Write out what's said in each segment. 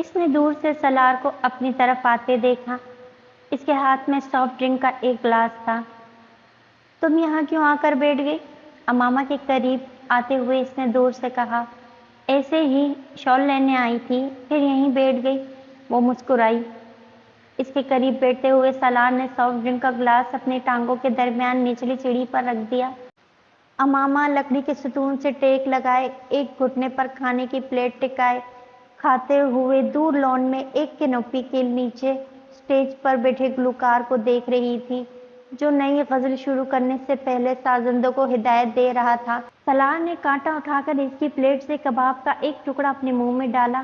اس نے دور سے سالار کو اپنی طرف آتے دیکھا۔ اس کے ہاتھ میں سافٹ ڈرنک کا ایک گلاس تھا۔ تم یہاں کیوں آ کر بیٹھ گئی؟ امامہ کے قریب آتے ہوئے اس نے دور سے کہا۔ ایسے ہی شال لینے آئی تھی، پھر یہیں بیٹھ گئی۔ وہ مسکرائی۔ اس کے قریب بیٹھتے ہوئے سالار نے سافٹ ڈرنک کا گلاس اپنی ٹانگوں کے درمیان نچلی سیڑھی پر رکھ دیا۔ امامہ لکڑی کے ستون سے ٹیک لگائے، ایک گھٹنے پر کھانے کی پلیٹ ٹکائے کھاتے ہوئے دور لان میں ایک کینوپی کے نیچے اسٹیج پر بیٹھے گلوکار کو دیکھ رہی تھی، جو نئی غزل شروع کرنے سے پہلے سازندوں کو ہدایت دے رہا تھا۔ سالار نے کانٹا اٹھا کر اس کی پلیٹ سے کباب کا ایک ٹکڑا اپنے منہ میں ڈالا۔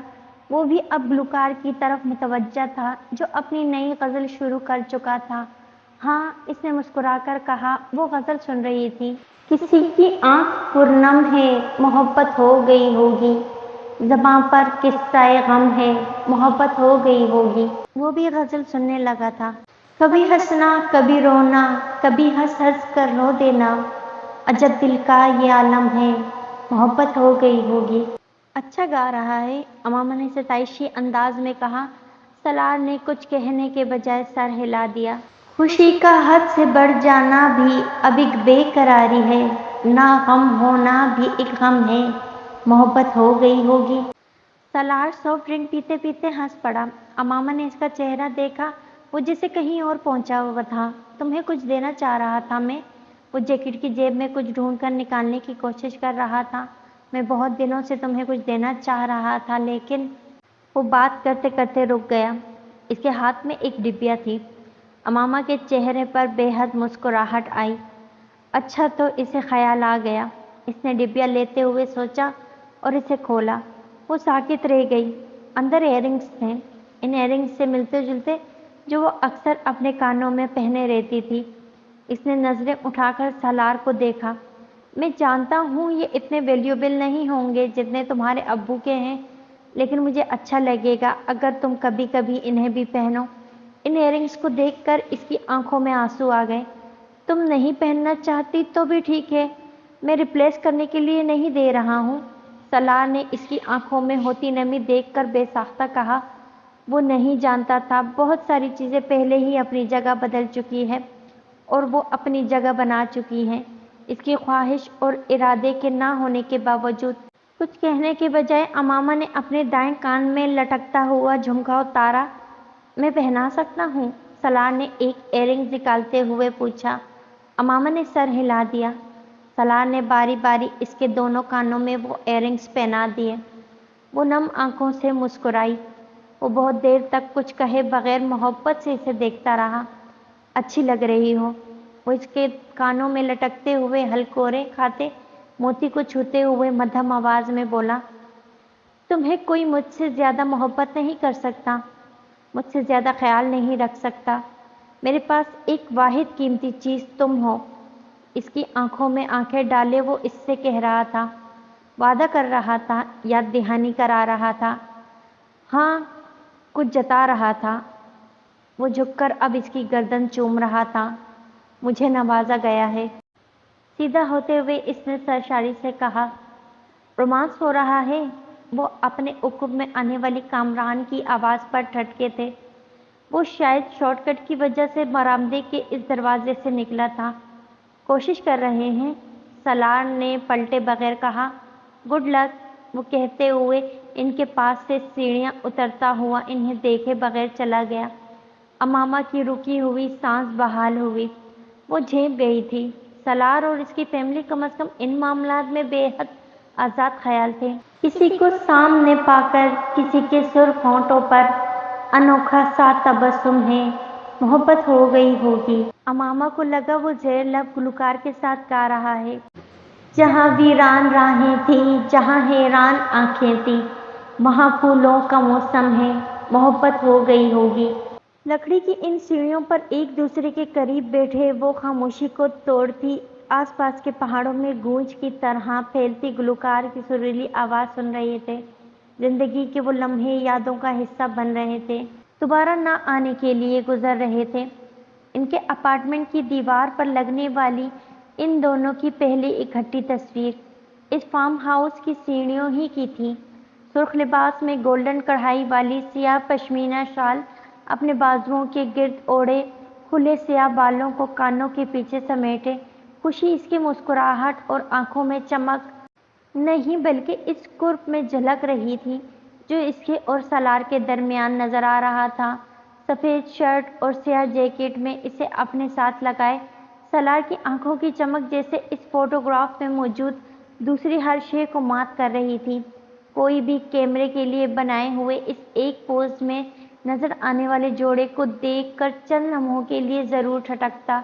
وہ بھی اب گلوکار کی طرف متوجہ تھا، جو اپنی نئی غزل شروع کر چکا تھا۔ ہاں، اس نے مسکرا کر کہا۔ وہ غزل سن رہی تھی۔ کسی کی آنکھ پرنم ہے، محبت ہو گئی ہوگی، زباں پر قصہ غم ہے، محبت ہو گئی ہوگی۔ وہ بھی غزل سننے لگا تھا۔ کبھی ہنسنا کبھی رونا، کبھی ہنس ہنس کر رو دینا، عجب دل کا یہ عالم ہے، محبت ہو گئی ہوگی۔ اچھا گا رہا ہے، امامہ نے ستائشی انداز میں کہا۔ سالار نے کچھ کہنے کے بجائے سر ہلا دیا۔ خوشی کا حد سے بڑھ جانا بھی اب ایک بے قراری ہے، نہ غم ہونا بھی ایک غم ہے، محبت ہو گئی ہوگی۔ سالار سافٹ ڈرنک پیتے پیتے ہنس پڑا۔ امامہ نے اس کا چہرہ دیکھا، وہ جیسے کہیں اور پہنچا ہوا تھا۔ تمہیں کچھ دینا چاہ رہا تھا میں؟ وہ جیکٹ کی جیب میں کچھ ڈھونڈ کر نکالنے کی کوشش کر رہا تھا۔ میں بہت دنوں سے تمہیں کچھ دینا چاہ رہا تھا لیکن… وہ بات کرتے کرتے رک گیا۔ اس کے ہاتھ میں ایک ڈبیا تھی۔ امامہ کے چہرے پر بے حد مسکراہٹ آئی۔ اچھا، تو اسے خیال آ گیا۔ اس نے ڈبیا لیتے ہوئے سوچا اور اسے کھولا۔ وہ ساکت رہ گئی۔ اندر ایئرنگز تھے، ان ایئرنگز سے ملتے جلتے جو وہ اکثر اپنے کانوں میں پہنے رہتی تھی۔ اس نے نظریں اٹھا کر سالار کو دیکھا۔ میں جانتا ہوں یہ اتنے ویلیوبل نہیں ہوں گے جتنے تمہارے ابو کے ہیں، لیکن مجھے اچھا لگے گا اگر تم کبھی کبھی انہیں بھی پہنو۔ ان ایئرنگز کو دیکھ کر اس کی آنکھوں میں آنسو آ گئے۔ تم نہیں پہننا چاہتی تو بھی ٹھیک ہے، میں ریپلیس کرنے کے لیے نہیں دے رہا ہوں۔ سالار نے اس کی آنکھوں میں ہوتی نمی دیکھ کر بے ساختہ کہا۔ وہ نہیں جانتا تھا بہت ساری چیزیں پہلے ہی اپنی جگہ بدل چکی ہے اور وہ اپنی جگہ بنا چکی ہیں، اس کی خواہش اور ارادے کے نہ ہونے کے باوجود۔ کچھ کہنے کے بجائے امامہ نے اپنے دائیں کان میں لٹکتا ہوا جھمکا اتارا۔ میں پہنا سکتا ہوں؟ سالار نے ایک ایئرنگ نکالتے ہوئے پوچھا۔ امامہ نے سر ہلا دیا۔ سالار نے باری باری اس کے دونوں کانوں میں وہ ایئرنگز پہنا دیے۔ وہ نم آنکھوں سے مسکرائی۔ وہ بہت دیر تک کچھ کہے بغیر محبت سے اسے دیکھتا رہا۔ اچھی لگ رہی ہو، وہ اس کے کانوں میں لٹکتے ہوئے ہلکورے کھاتے موتی کو چھوتے ہوئے مدھم آواز میں بولا۔ تمہیں کوئی مجھ سے زیادہ محبت نہیں کر سکتا، مجھ سے زیادہ خیال نہیں رکھ سکتا۔ میرے پاس ایک واحد قیمتی چیز تم ہو۔ اس کی آنکھوں میں آنکھیں ڈالے وہ اس سے کہہ رہا تھا، وعدہ کر رہا تھا، یاد دہانی کرا رہا تھا، ہاں کچھ جتا رہا تھا۔ وہ جھک کر اب اس کی گردن چوم رہا تھا۔ مجھے نوازا گیا ہے۔ سیدھا ہوتے ہوئے اس نے سرشاری سے کہا۔ رومانس ہو رہا ہے؟ وہ اپنے عقب میں آنے والی کامران کی آواز پر ٹھٹکے تھے۔ وہ شاید شارٹ کٹ کی وجہ سے برآمدے کے اس دروازے سے نکلا تھا۔ کوشش کر رہے ہیں، سالار نے پلٹے بغیر کہا۔ گڈ لک، وہ کہتے ہوئے ان کے پاس سے سیڑھیاں اترتا ہوا انہیں دیکھے بغیر چلا گیا۔ امامہ کی رکی ہوئی سانس بحال ہوئی۔ وہ جھینپ گئی تھی۔ سالار اور اس کی فیملی کم از کم ان معاملات میں بے حد آزاد خیال تھے۔ کسی کو سامنے پا کر کسی کے سرخ ہونٹوں پر انوکھا سا تبسم ہے، محبت ہو گئی ہوگی۔ امامہ کو لگا وہ زیر لب گلوکار کے ساتھ گا رہا ہے۔ جہاں ویران راہیں تھیں، جہاں حیران آنکھیں تھیں، وہاں پھولوں کا موسم ہے، محبت ہو گئی ہوگی۔ لکڑی کی ان سیڑھیوں پر ایک دوسرے کے قریب بیٹھے وہ خاموشی کو توڑتی آس پاس کے پہاڑوں میں گونج کی طرح پھیلتی گلوکار کی سریلی آواز سن رہے تھے۔ زندگی کے وہ لمحے یادوں کا حصہ بن رہے تھے، دوبارہ نہ آنے کے لیے گزر رہے تھے۔ ان کے اپارٹمنٹ کی دیوار پر لگنے والی ان دونوں کی پہلی اکٹھی تصویر اس فارم ہاؤس کی سیڑھیوں ہی کی تھی۔ سرخ لباس میں گولڈن کڑھائی والی سیاہ پشمینہ شال اپنے بازوؤں کے گرد اوڑھے، کھلے سیاہ بالوں کو کانوں کے پیچھے سمیٹے، خوشی اس کی مسکراہٹ اور آنکھوں میں چمک نہیں بلکہ اس قرب میں جھلک رہی تھی جو اس کے اور سالار کے درمیان نظر آ رہا تھا۔ سفید شرٹ اور سیاہ جیکٹ میں اسے اپنے ساتھ لگائے سالار کی آنکھوں کی چمک جیسے اس فوٹوگراف میں موجود دوسری ہر شے کو مات کر رہی تھی۔ کوئی بھی کیمرے کے لیے بنائے ہوئے اس ایک پوز میں نظر آنے والے جوڑے کو دیکھ کر چند لمحوں کے لیے ضرور ٹھٹکتا۔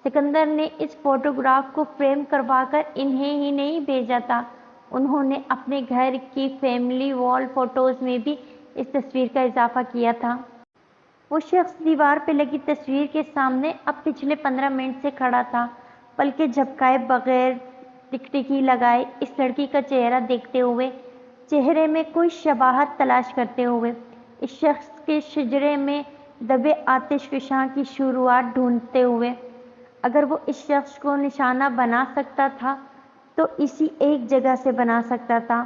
سکندر نے اس فوٹوگراف کو فریم کروا کر انہیں ہی نہیں بھیجا تھا، انہوں نے اپنے گھر کی فیملی وال فوٹوز میں بھی اس تصویر کا اضافہ کیا تھا۔ وہ شخص دیوار پہ لگی تصویر کے سامنے اب پچھلے 15 منٹ سے کھڑا تھا، پلکیں جھپکائے بغیر ٹکٹکی لگائے اس لڑکی کا چہرہ دیکھتے ہوئے، چہرے میں کوئی شباہت تلاش کرتے ہوئے، اس شخص کے شجرے میں دبے آتش فشاں کی شروعات ڈھونڈتے ہوئے۔ اگر وہ اس شخص کو نشانہ بنا سکتا تھا تو اسی ایک جگہ سے بنا سکتا تھا۔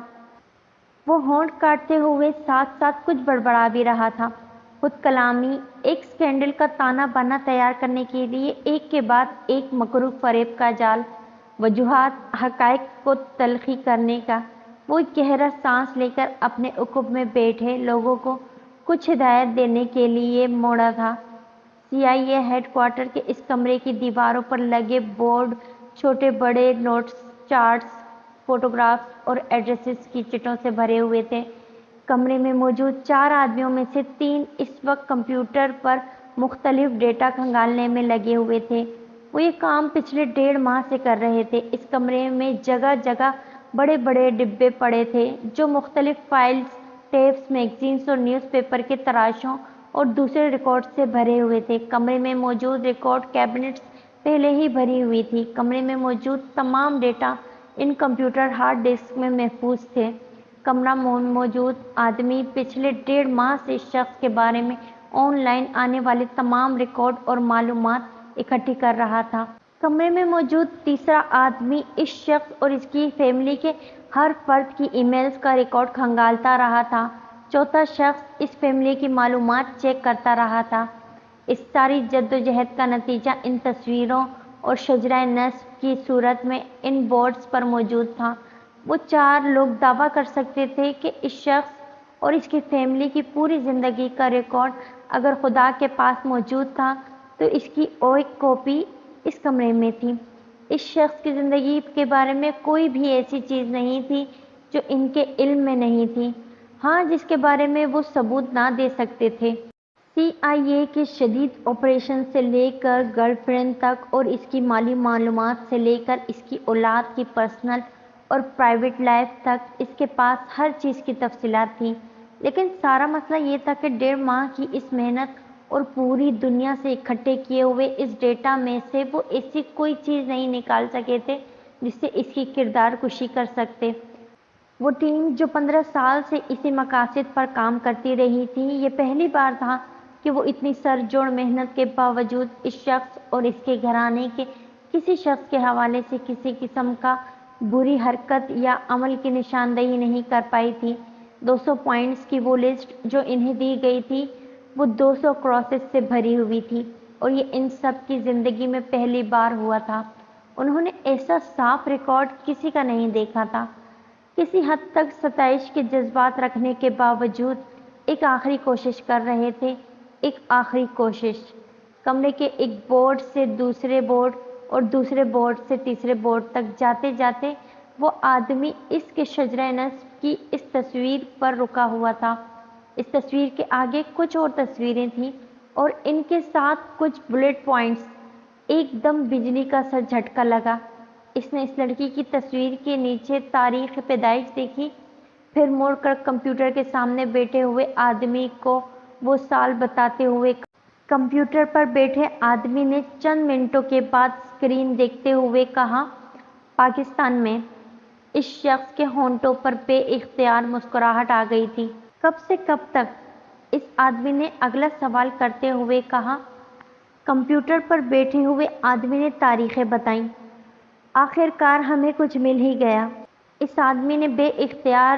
وہ ہونٹ کاٹتے ہوئے ساتھ ساتھ کچھ بڑبڑا بھی رہا تھا، خود کلامی، ایک سکینڈل کا تانا بانا تیار کرنے کے لیے ایک کے بعد ایک مکروہ فریب کا جال، وجوہات، حقائق کو تلخی کرنے کا۔ وہ ایک گہرا سانس لے کر اپنے عقب میں بیٹھے لوگوں کو کچھ ہدایت دینے کے لیے موڑا تھا۔ CIA ہیڈ کوارٹر کے اس کمرے کی دیواروں پر لگے بورڈ چھوٹے بڑے نوٹس، چارٹس، فوٹوگرافز اور ایڈریسز کی چٹوں سے بھرے ہوئے تھے۔ کمرے میں موجود 4 آدمیوں میں سے 3 اس وقت کمپیوٹر پر مختلف ڈیٹا کھنگالنے میں لگے ہوئے تھے۔ وہ یہ کام پچھلے 1.5 ماہ سے کر رہے تھے۔ اس کمرے میں جگہ جگہ بڑے بڑے ڈبے پڑے تھے جو مختلف فائلز، ٹیپس، میگزینز اور نیوز پیپر کے تراشوں اور دوسرے ریکارڈز سے بھرے ہوئے تھے۔ کمرے میں موجود ریکارڈ کیبنٹس پہلے ہی بھری ہوئی تھی۔ کمرے میں موجود تمام data in computer hard disk میں محفوظ تھے۔ کمرہ موجود آدمی پچھلے 1.5 ماہ سے اس شخص کے بارے میں آن لائن آنے والے تمام ریکارڈ اور معلومات اکٹھی کر رہا تھا۔ کمرے میں موجود تیسرا آدمی اس شخص اور اس کی فیملی کے ہر فرد کی ای میلز کا ریکارڈ کھنگالتا رہا تھا۔ چوتھا شخص اس فیملی کی معلومات چیک کرتا رہا تھا۔ اس ساری جدوجہد کا نتیجہ ان تصویروں اور شجرہ نسب کی صورت میں ان بورڈز پر موجود تھا۔ وہ 4 لوگ دعویٰ کر سکتے تھے کہ اس شخص اور اس کی فیملی کی پوری زندگی کا ریکارڈ اگر خدا کے پاس موجود تھا تو اس کی ایک کاپی اس کمرے میں تھی۔ اس شخص کی زندگی کے بارے میں کوئی بھی ایسی چیز نہیں تھی جو ان کے علم میں نہیں تھی، ہاں جس کے بارے میں وہ ثبوت نہ دے سکتے تھے۔ CIA کے شدید آپریشن سے لے کر گرل فرینڈ تک اور اس کی مالی معلومات سے لے کر اس کی اولاد کی پرسنل اور پرائیویٹ لائف تک اس کے پاس ہر چیز کی تفصیلات تھیں۔ لیکن سارا مسئلہ یہ تھا کہ 1.5 ماہ کی اس محنت اور پوری دنیا سے اکٹھے کیے ہوئے اس ڈیٹا میں سے وہ ایسی کوئی چیز نہیں نکال سکے تھے جس سے اس کی کردار کشی کر سکتے۔ وہ ٹیم جو 15 سال سے اسی مقاصد پر کام کرتی رہی تھی، یہ پہلی بار تھا کہ وہ اتنی سر جوڑ محنت کے باوجود اس شخص اور اس کے گھرانے کے کسی شخص کے حوالے سے کسی قسم کا بری حرکت یا عمل کی نشاندہی نہیں کر پائی تھی۔ 200 پوائنٹس کی وہ لسٹ جو انہیں دی گئی تھی وہ 200 کراسز سے بھری ہوئی تھی، اور یہ ان سب کی زندگی میں پہلی بار ہوا تھا۔ انہوں نے ایسا صاف ریکارڈ کسی کا نہیں دیکھا تھا۔ کسی حد تک ستائش کے جذبات رکھنے کے باوجود ایک آخری کوشش کر رہے تھے، ایک آخری کوشش۔ کمرے کے ایک بورڈ سے دوسرے بورڈ اور دوسرے بورڈ سے تیسرے بورڈ تک جاتے جاتے وہ آدمی اس کے شجرہ نسب کی اس تصویر پر رکا ہوا تھا۔ اس تصویر کے آگے کچھ اور تصویریں تھیں اور ان کے ساتھ کچھ بلٹ پوائنٹس۔ ایک دم بجلی کا سا جھٹکا لگا۔ اس نے اس لڑکی کی تصویر کے نیچے تاریخ پیدائش دیکھی، پھر مڑ کر کمپیوٹر کے سامنے بیٹھے ہوئے آدمی کو وہ سال بتاتے ہوئے کمپیوٹر پر بیٹھے آدمی نے چند منٹوں کے بعد اسکرین دیکھتے ہوئے کہا، پاکستان میں۔ اس شخص کے ہونٹوں پر بے اختیار مسکراہٹ آ گئی تھی۔ کب سے کب تک؟ اس آدمی نے اگلا سوال کرتے ہوئے کہا۔ کمپیوٹر پر بیٹھے ہوئے آدمی نے تاریخیں بتائیں۔ آخر کار ہمیں کچھ مل ہی گیا۔ اس آدمی نے بے اختیار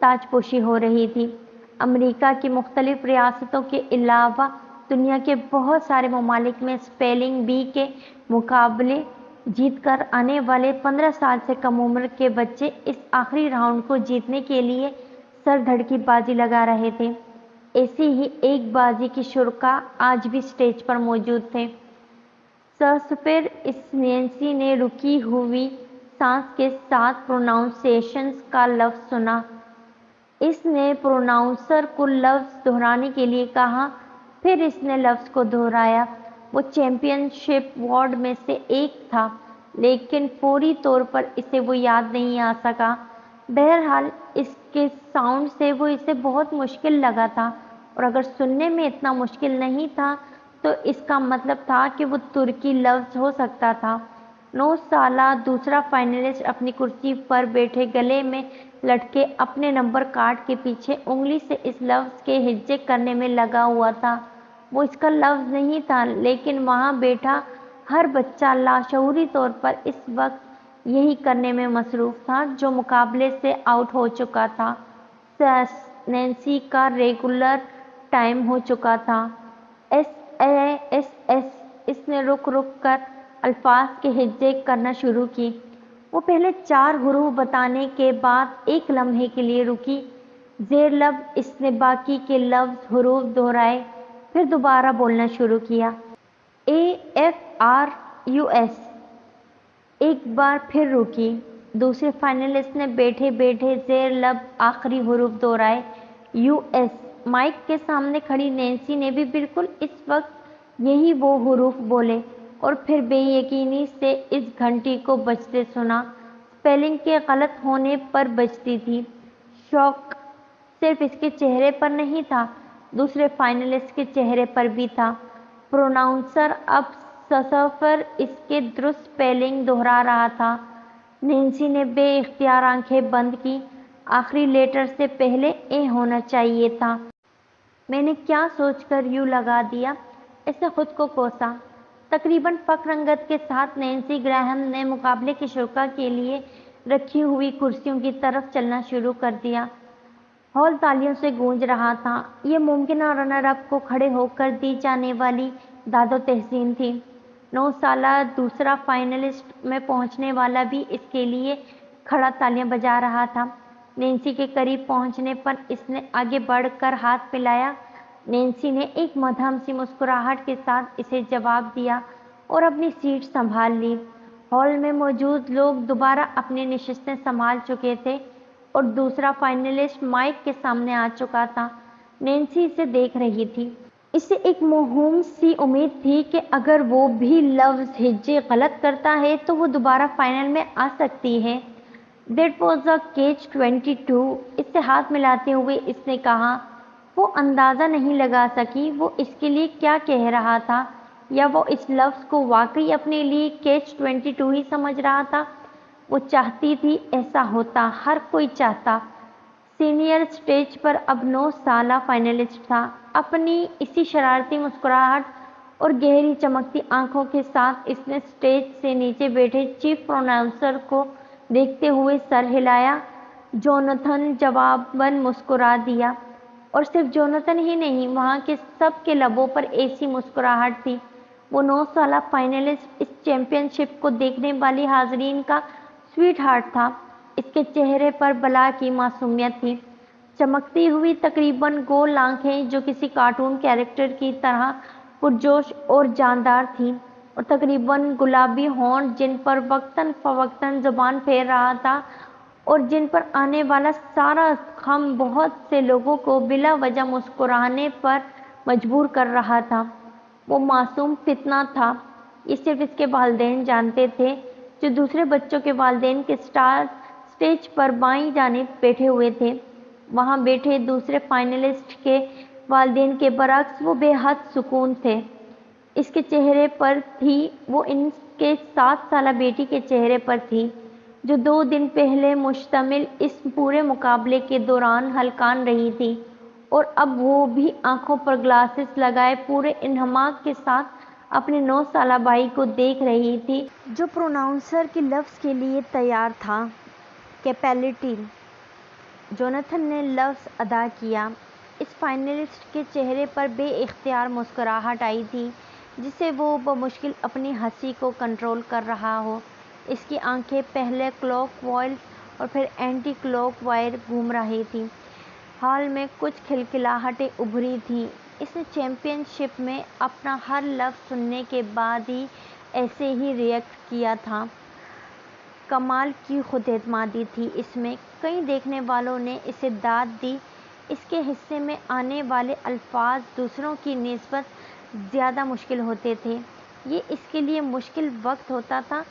تاجپوشی ہو رہی تھی۔ امریکہ کی مختلف ریاستوں کے علاوہ دنیا کے بہت سارے ممالک میں اسپیلنگ بی کے مقابلے جیت کر آنے والے 15 سال سے کم عمر کے بچے اس آخری راؤنڈ کو جیتنے کے لیے سر دھڑ کی بازی لگا رہے تھے۔ ایسی ہی ایک بازی کے شرکاء آج بھی اسٹیج پر موجود تھے۔ شیکسپیئر اس نینسی نے رکی ہوئی سانس کے ساتھ پروناؤنسیشن کا لفظ سنا۔ اس نے پروناؤنسر کو لفظ دہرانے کے لیے کہا، پھر اس نے لفظ کو دہرایا۔ وہ چیمپئن شپ وارڈ میں سے ایک تھا، لیکن فوری طور پر اسے وہ یاد نہیں آ سکا۔ بہرحال اس کے ساؤنڈ سے وہ اسے بہت مشکل لگا تھا، اور اگر سننے میں اتنا مشکل نہیں تھا تو اس کا مطلب تھا کہ وہ ترکی لفظ ہو سکتا تھا۔ 9 سالہ دوسرا فائنلسٹ اپنی کرسی پر بیٹھے گلے میں لٹکے اپنے نمبر کارڈ کے پیچھے انگلی سے اس لفظ کے ہجے کرنے میں لگا ہوا تھا۔ وہ اس کا لفظ نہیں تھا، لیکن وہاں بیٹھا ہر بچہ لاشعوری طور پر اس وقت یہی کرنے میں مصروف تھا جو مقابلے سے آؤٹ ہو چکا تھا۔ نینسی کا ریگولر ٹائم ہو چکا تھا۔ S A S S. اس نے رک رک کر الفاظ کے ہجے کرنا شروع کی۔ وہ پہلے 4 حروف بتانے کے بعد ایک لمحے کے لیے رکی۔ زیر لب اس نے باقی کے لفظ حروف دہرائے، پھر دوبارہ بولنا شروع کیا۔ AFRUS۔ ایک بار پھر رکی۔ دوسرے فائنلسٹ نے بیٹھے بیٹھے زیر لب آخری حروف دہرائے، US۔ مائک کے سامنے کھڑی نینسی نے بھی بالکل اس وقت یہی وہ حروف بولے اور پھر بے یقینی سے اس گھنٹی کو بجتے سنا۔ اسپیلنگ کے غلط ہونے پر بجتی تھی۔ شوق صرف اس کے چہرے پر نہیں تھا، دوسرے فائنلسٹ کے چہرے پر بھی تھا۔ پروناؤنسر اب شیکسپیئر اس کے درست اسپیلنگ دہرا رہا تھا۔ نینسی نے بے اختیار آنکھیں بند کی۔ آخری لیٹر سے پہلے اے ہونا چاہیے تھا۔ میں نے کیا سوچ کر یوں لگا دیا، اس نے خود کو کوسا۔ تقریباً فخر انگت کے ساتھ نینسی گراہم نے مقابلے کے شرکاء کے لیے رکھی ہوئی کرسیوں کی طرف چلنا شروع کر دیا۔ ہال تالیوں سے گونج رہا تھا۔ یہ ممکنہ رنر اپ کو کھڑے ہو کر دی جانے والی داد و تحسین تھی۔ 9 سالہ دوسرا فائنلسٹ میں پہنچنے والا بھی اس کے لیے کھڑا تالیاں بجا رہا تھا۔ نینسی کے قریب پہنچنے پر اس نے آگے بڑھ کر ہاتھ ملایا۔ نینسی نے ایک مدھم سی مسکراہٹ کے ساتھ اسے جواب دیا اور اپنی سیٹ سنبھال لی۔ ہال میں موجود لوگ دوبارہ اپنی نشستیں سنبھال چکے تھے اور دوسرا فائنلسٹ مائک کے سامنے آ چکا تھا۔ نینسی اسے دیکھ رہی تھی۔ اسے ایک موہوم سی امید تھی کہ اگر وہ بھی لفظ ہجے غلط کرتا ہے تو وہ دوبارہ فائنل میں آ سکتی ہے۔ That was a catch-22۔ اس سے ہاتھ ملاتے ہوئے اس نے کہا۔ وہ اندازہ نہیں لگا سکی وہ اس کے لیے کیا کہہ رہا تھا، یا وہ اس لفظ کو واقعی اپنے لیے catch-22 ہی سمجھ رہا تھا۔ وہ چاہتی تھی ایسا ہوتا، ہر کوئی چاہتا۔ سینئر اسٹیج پر اب 9 سالہ فائنلسٹ تھا۔ اپنی اسی شرارتی مسکراہٹ اور گہری چمکتی آنکھوں کے ساتھ اس نے اسٹیج سے نیچے بیٹھے چیف پروناؤنسر کو دیکھتے ہوئے سر ہلایا۔ جوناتھن جواباً مسکرا دیا، اور صرف جوناتھن ہی نہیں، وہاں کے سب کے لبوں پر ایسی مسکراہٹ تھی۔ وہ 9 سالہ فائنلسٹ اس چیمپئن شپ کو دیکھنے والی حاضرین کا سویٹ ہارٹ تھا۔ اس کے چہرے پر بلا کی معصومیت تھی، چمکتی ہوئی تقریباً گول آنکھیں جو کسی کارٹون کیریکٹر کی طرح پرجوش اور جاندار تھیں، اور تقریباً گلابی ہونٹ جن پر وقتاً فوقتاً زبان پھیر رہا تھا اور جن پر آنے والا سارا غم بہت سے لوگوں کو بلا وجہ مسکرانے پر مجبور کر رہا تھا۔ وہ معصوم فتنہ تھا، یہ صرف اس کے والدین جانتے تھے، جو دوسرے بچوں کے والدین کے اسٹیج پر بائیں جانب بیٹھے ہوئے تھے۔ وہاں بیٹھے دوسرے فائنلسٹ کے والدین کے برعکس وہ بے حد سکون تھے۔ اس کے چہرے پر تھی وہ ان کے 7 سالہ بیٹی کے چہرے پر تھی، جو 2 دن پہلے مشتمل اس پورے مقابلے کے دوران ہلکان رہی تھی، اور اب وہ بھی آنکھوں پر گلاسز لگائے پورے انہماک کے ساتھ اپنے 9 سالہ بھائی کو دیکھ رہی تھی، جو پروناؤنسر کے لفظ کے لیے تیار تھا۔ کیپیلٹی جوناتھن نے لفظ ادا کیا۔ اس فائنلسٹ کے چہرے پر بے اختیار مسکراہٹ آئی تھی، جسے وہ بمشکل اپنی ہنسی کو کنٹرول کر رہا ہو۔ اس کی آنکھیں پہلے کلاک وائز اور پھر اینٹی کلاک وائز گھوم رہی تھیں۔ ہال میں کچھ کھلکھلاہٹیں ابھری تھیں۔ اس نے چیمپئن شپ میں اپنا ہر لفظ سننے کے بعد ہی ایسے ہی ری ایکٹ کیا تھا۔ کمال کی خود اعتمادی تھی اس میں۔ کئی دیکھنے والوں نے اسے داد دی۔ اس کے حصے میں آنے والے الفاظ دوسروں کی نسبت زیادہ مشکل ہوتے تھے۔ یہ اس کے لیے مشکل وقت ہوتا تھا،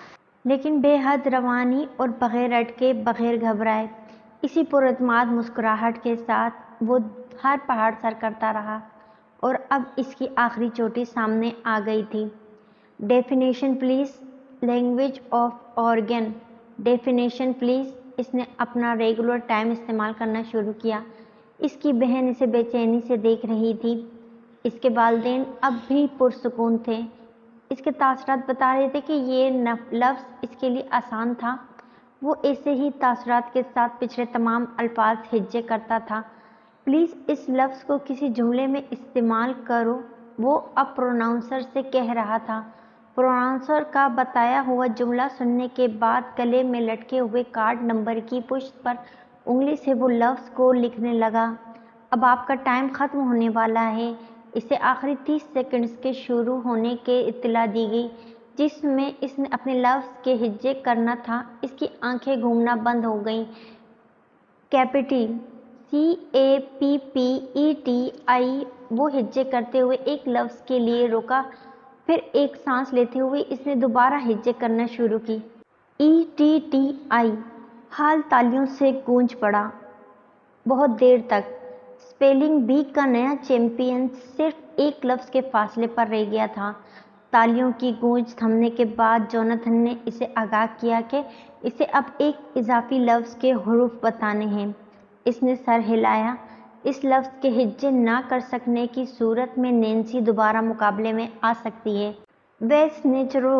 لیکن بے حد روانی اور بغیر اٹکے، بغیر گھبرائے، اسی پراعتماد مسکراہٹ کے ساتھ وہ ہر پہاڑ سر کرتا رہا۔ اور اب اس کی آخری چوٹی سامنے آ گئی تھی۔ Definition please, language of organ, definition please. اس نے اپنا ریگولر ٹائم استعمال کرنا شروع کیا۔ اس کی بہن اسے بے چینی سے دیکھ رہی تھی۔ اس کے والدین اب بھی پرسکون تھے۔ اس کے تاثرات بتا رہے تھے کہ یہ لفظ اس کے لیے آسان تھا۔ وہ ایسے ہی تاثرات کے ساتھ پچھلے تمام الفاظ ہجے کرتا تھا۔ پلیز اس لفظ کو کسی جملے میں استعمال کرو، وہ اب پروناؤنسر سے کہہ رہا تھا۔ پروناؤنسر کا بتایا ہوا جملہ سننے کے بعد گلے میں لٹکے ہوئے کارڈ نمبر کی پشت پر انگلی سے وہ لفظ کو لکھنے لگا۔ اب آپ کا ٹائم ختم ہونے والا ہے۔ اسے آخری 30 سیکنڈز کے شروع ہونے کی اطلاع دی گئی، جس میں اس نے اپنے لفظ کے ہجے کرنا تھا۔ اس کی آنکھیں گھومنا بند ہو گئیں۔ کیپٹی، CAPPETI۔ وہ ہجے کرتے ہوئے ایک لفظ کے لیے رکا، پھر ایک سانس لیتے ہوئے اس نے دوبارہ ہجے کرنا شروع کی۔ ETTI۔ ہال تالیوں سے گونج پڑا۔ بہت دیر تک اسپیلنگ بی کا نیا چیمپئن صرف ایک لفظ کے فاصلے پر رہ گیا تھا۔ تالیوں کی گونج تھمنے کے بعد جوناتھن نے اسے آگاہ کیا کہ اسے اب ایک اضافی لفظ کے حروف بتانے ہیں۔ اس نے سر ہلایا۔ اس لفظ کے ہجے نہ کر سکنے کی صورت میں نینسی دوبارہ مقابلے میں آ سکتی ہے۔ ویس نیچرو۔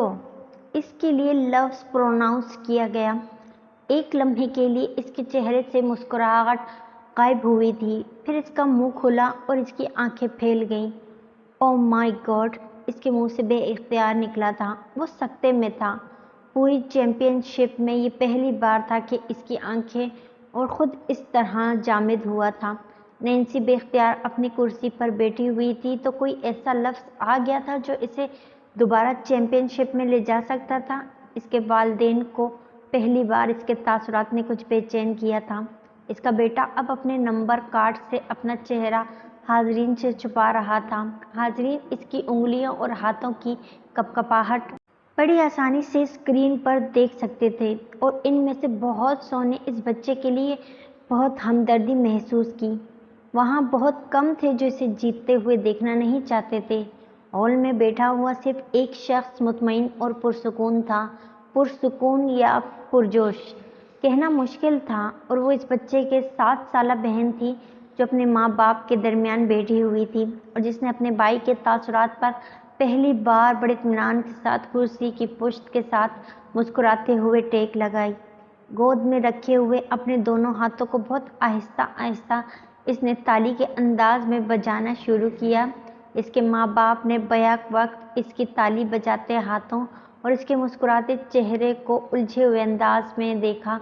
اس کے لیے لفظ پروناؤنس کیا گیا۔ ایک لمحے کے لیے اس کے چہرے سے مسکراہٹ غائب ہوئی تھی، پھر اس کا منہ کھلا اور اس کی آنکھیں پھیل گئیں۔ او مائی گاڈ! اس کے منہ سے بے اختیار نکلا تھا۔ وہ سکتے میں تھا۔ پوری چیمپئن شپ میں یہ پہلی بار تھا کہ اس کی آنکھیں اور خود اس طرح جامد ہوا تھا۔ نینسی بے اختیار اپنی کرسی پر بیٹھی ہوئی تھی، تو کوئی ایسا لفظ آ گیا تھا جو اسے دوبارہ چیمپئن شپ میں لے جا سکتا تھا۔ اس کے والدین کو پہلی بار اس کے تاثرات نے کچھ بے چین کیا تھا۔ اس کا بیٹا اب اپنے نمبر کارڈ سے اپنا چہرہ حاضرین سے چھپا رہا تھا۔ حاضرین اس کی انگلیوں اور ہاتھوں کی کپکپاہٹ بڑی آسانی سے اسکرین پر دیکھ سکتے تھے، اور ان میں سے بہت سو نے اس بچے کے لیے بہت ہمدردی محسوس کی۔ وہاں بہت کم تھے جو اسے جیتتے ہوئے دیکھنا نہیں چاہتے تھے۔ ہال میں بیٹھا ہوا صرف ایک شخص مطمئن اور پرسکون تھا۔ پرسکون یا پرجوش کہنا مشکل تھا، اور وہ اس بچے کے 7 سالہ بہن تھی جو اپنے ماں باپ کے درمیان بیٹھی ہوئی تھی، اور جس نے اپنے بھائی کے تاثرات پر پہلی بار بڑے اطمینان کے ساتھ کرسی کی پشت کے ساتھ مسکراتے ہوئے ٹیک لگائی۔ گود میں رکھے ہوئے اپنے دونوں ہاتھوں کو بہت آہستہ آہستہ اس نے تالی کے انداز میں بجانا شروع کیا۔ اس کے ماں باپ نے بیک وقت اس کی تالی بجاتے ہاتھوں اور اس کے مسکراتے چہرے کو الجھے ہوئے انداز میں دیکھا،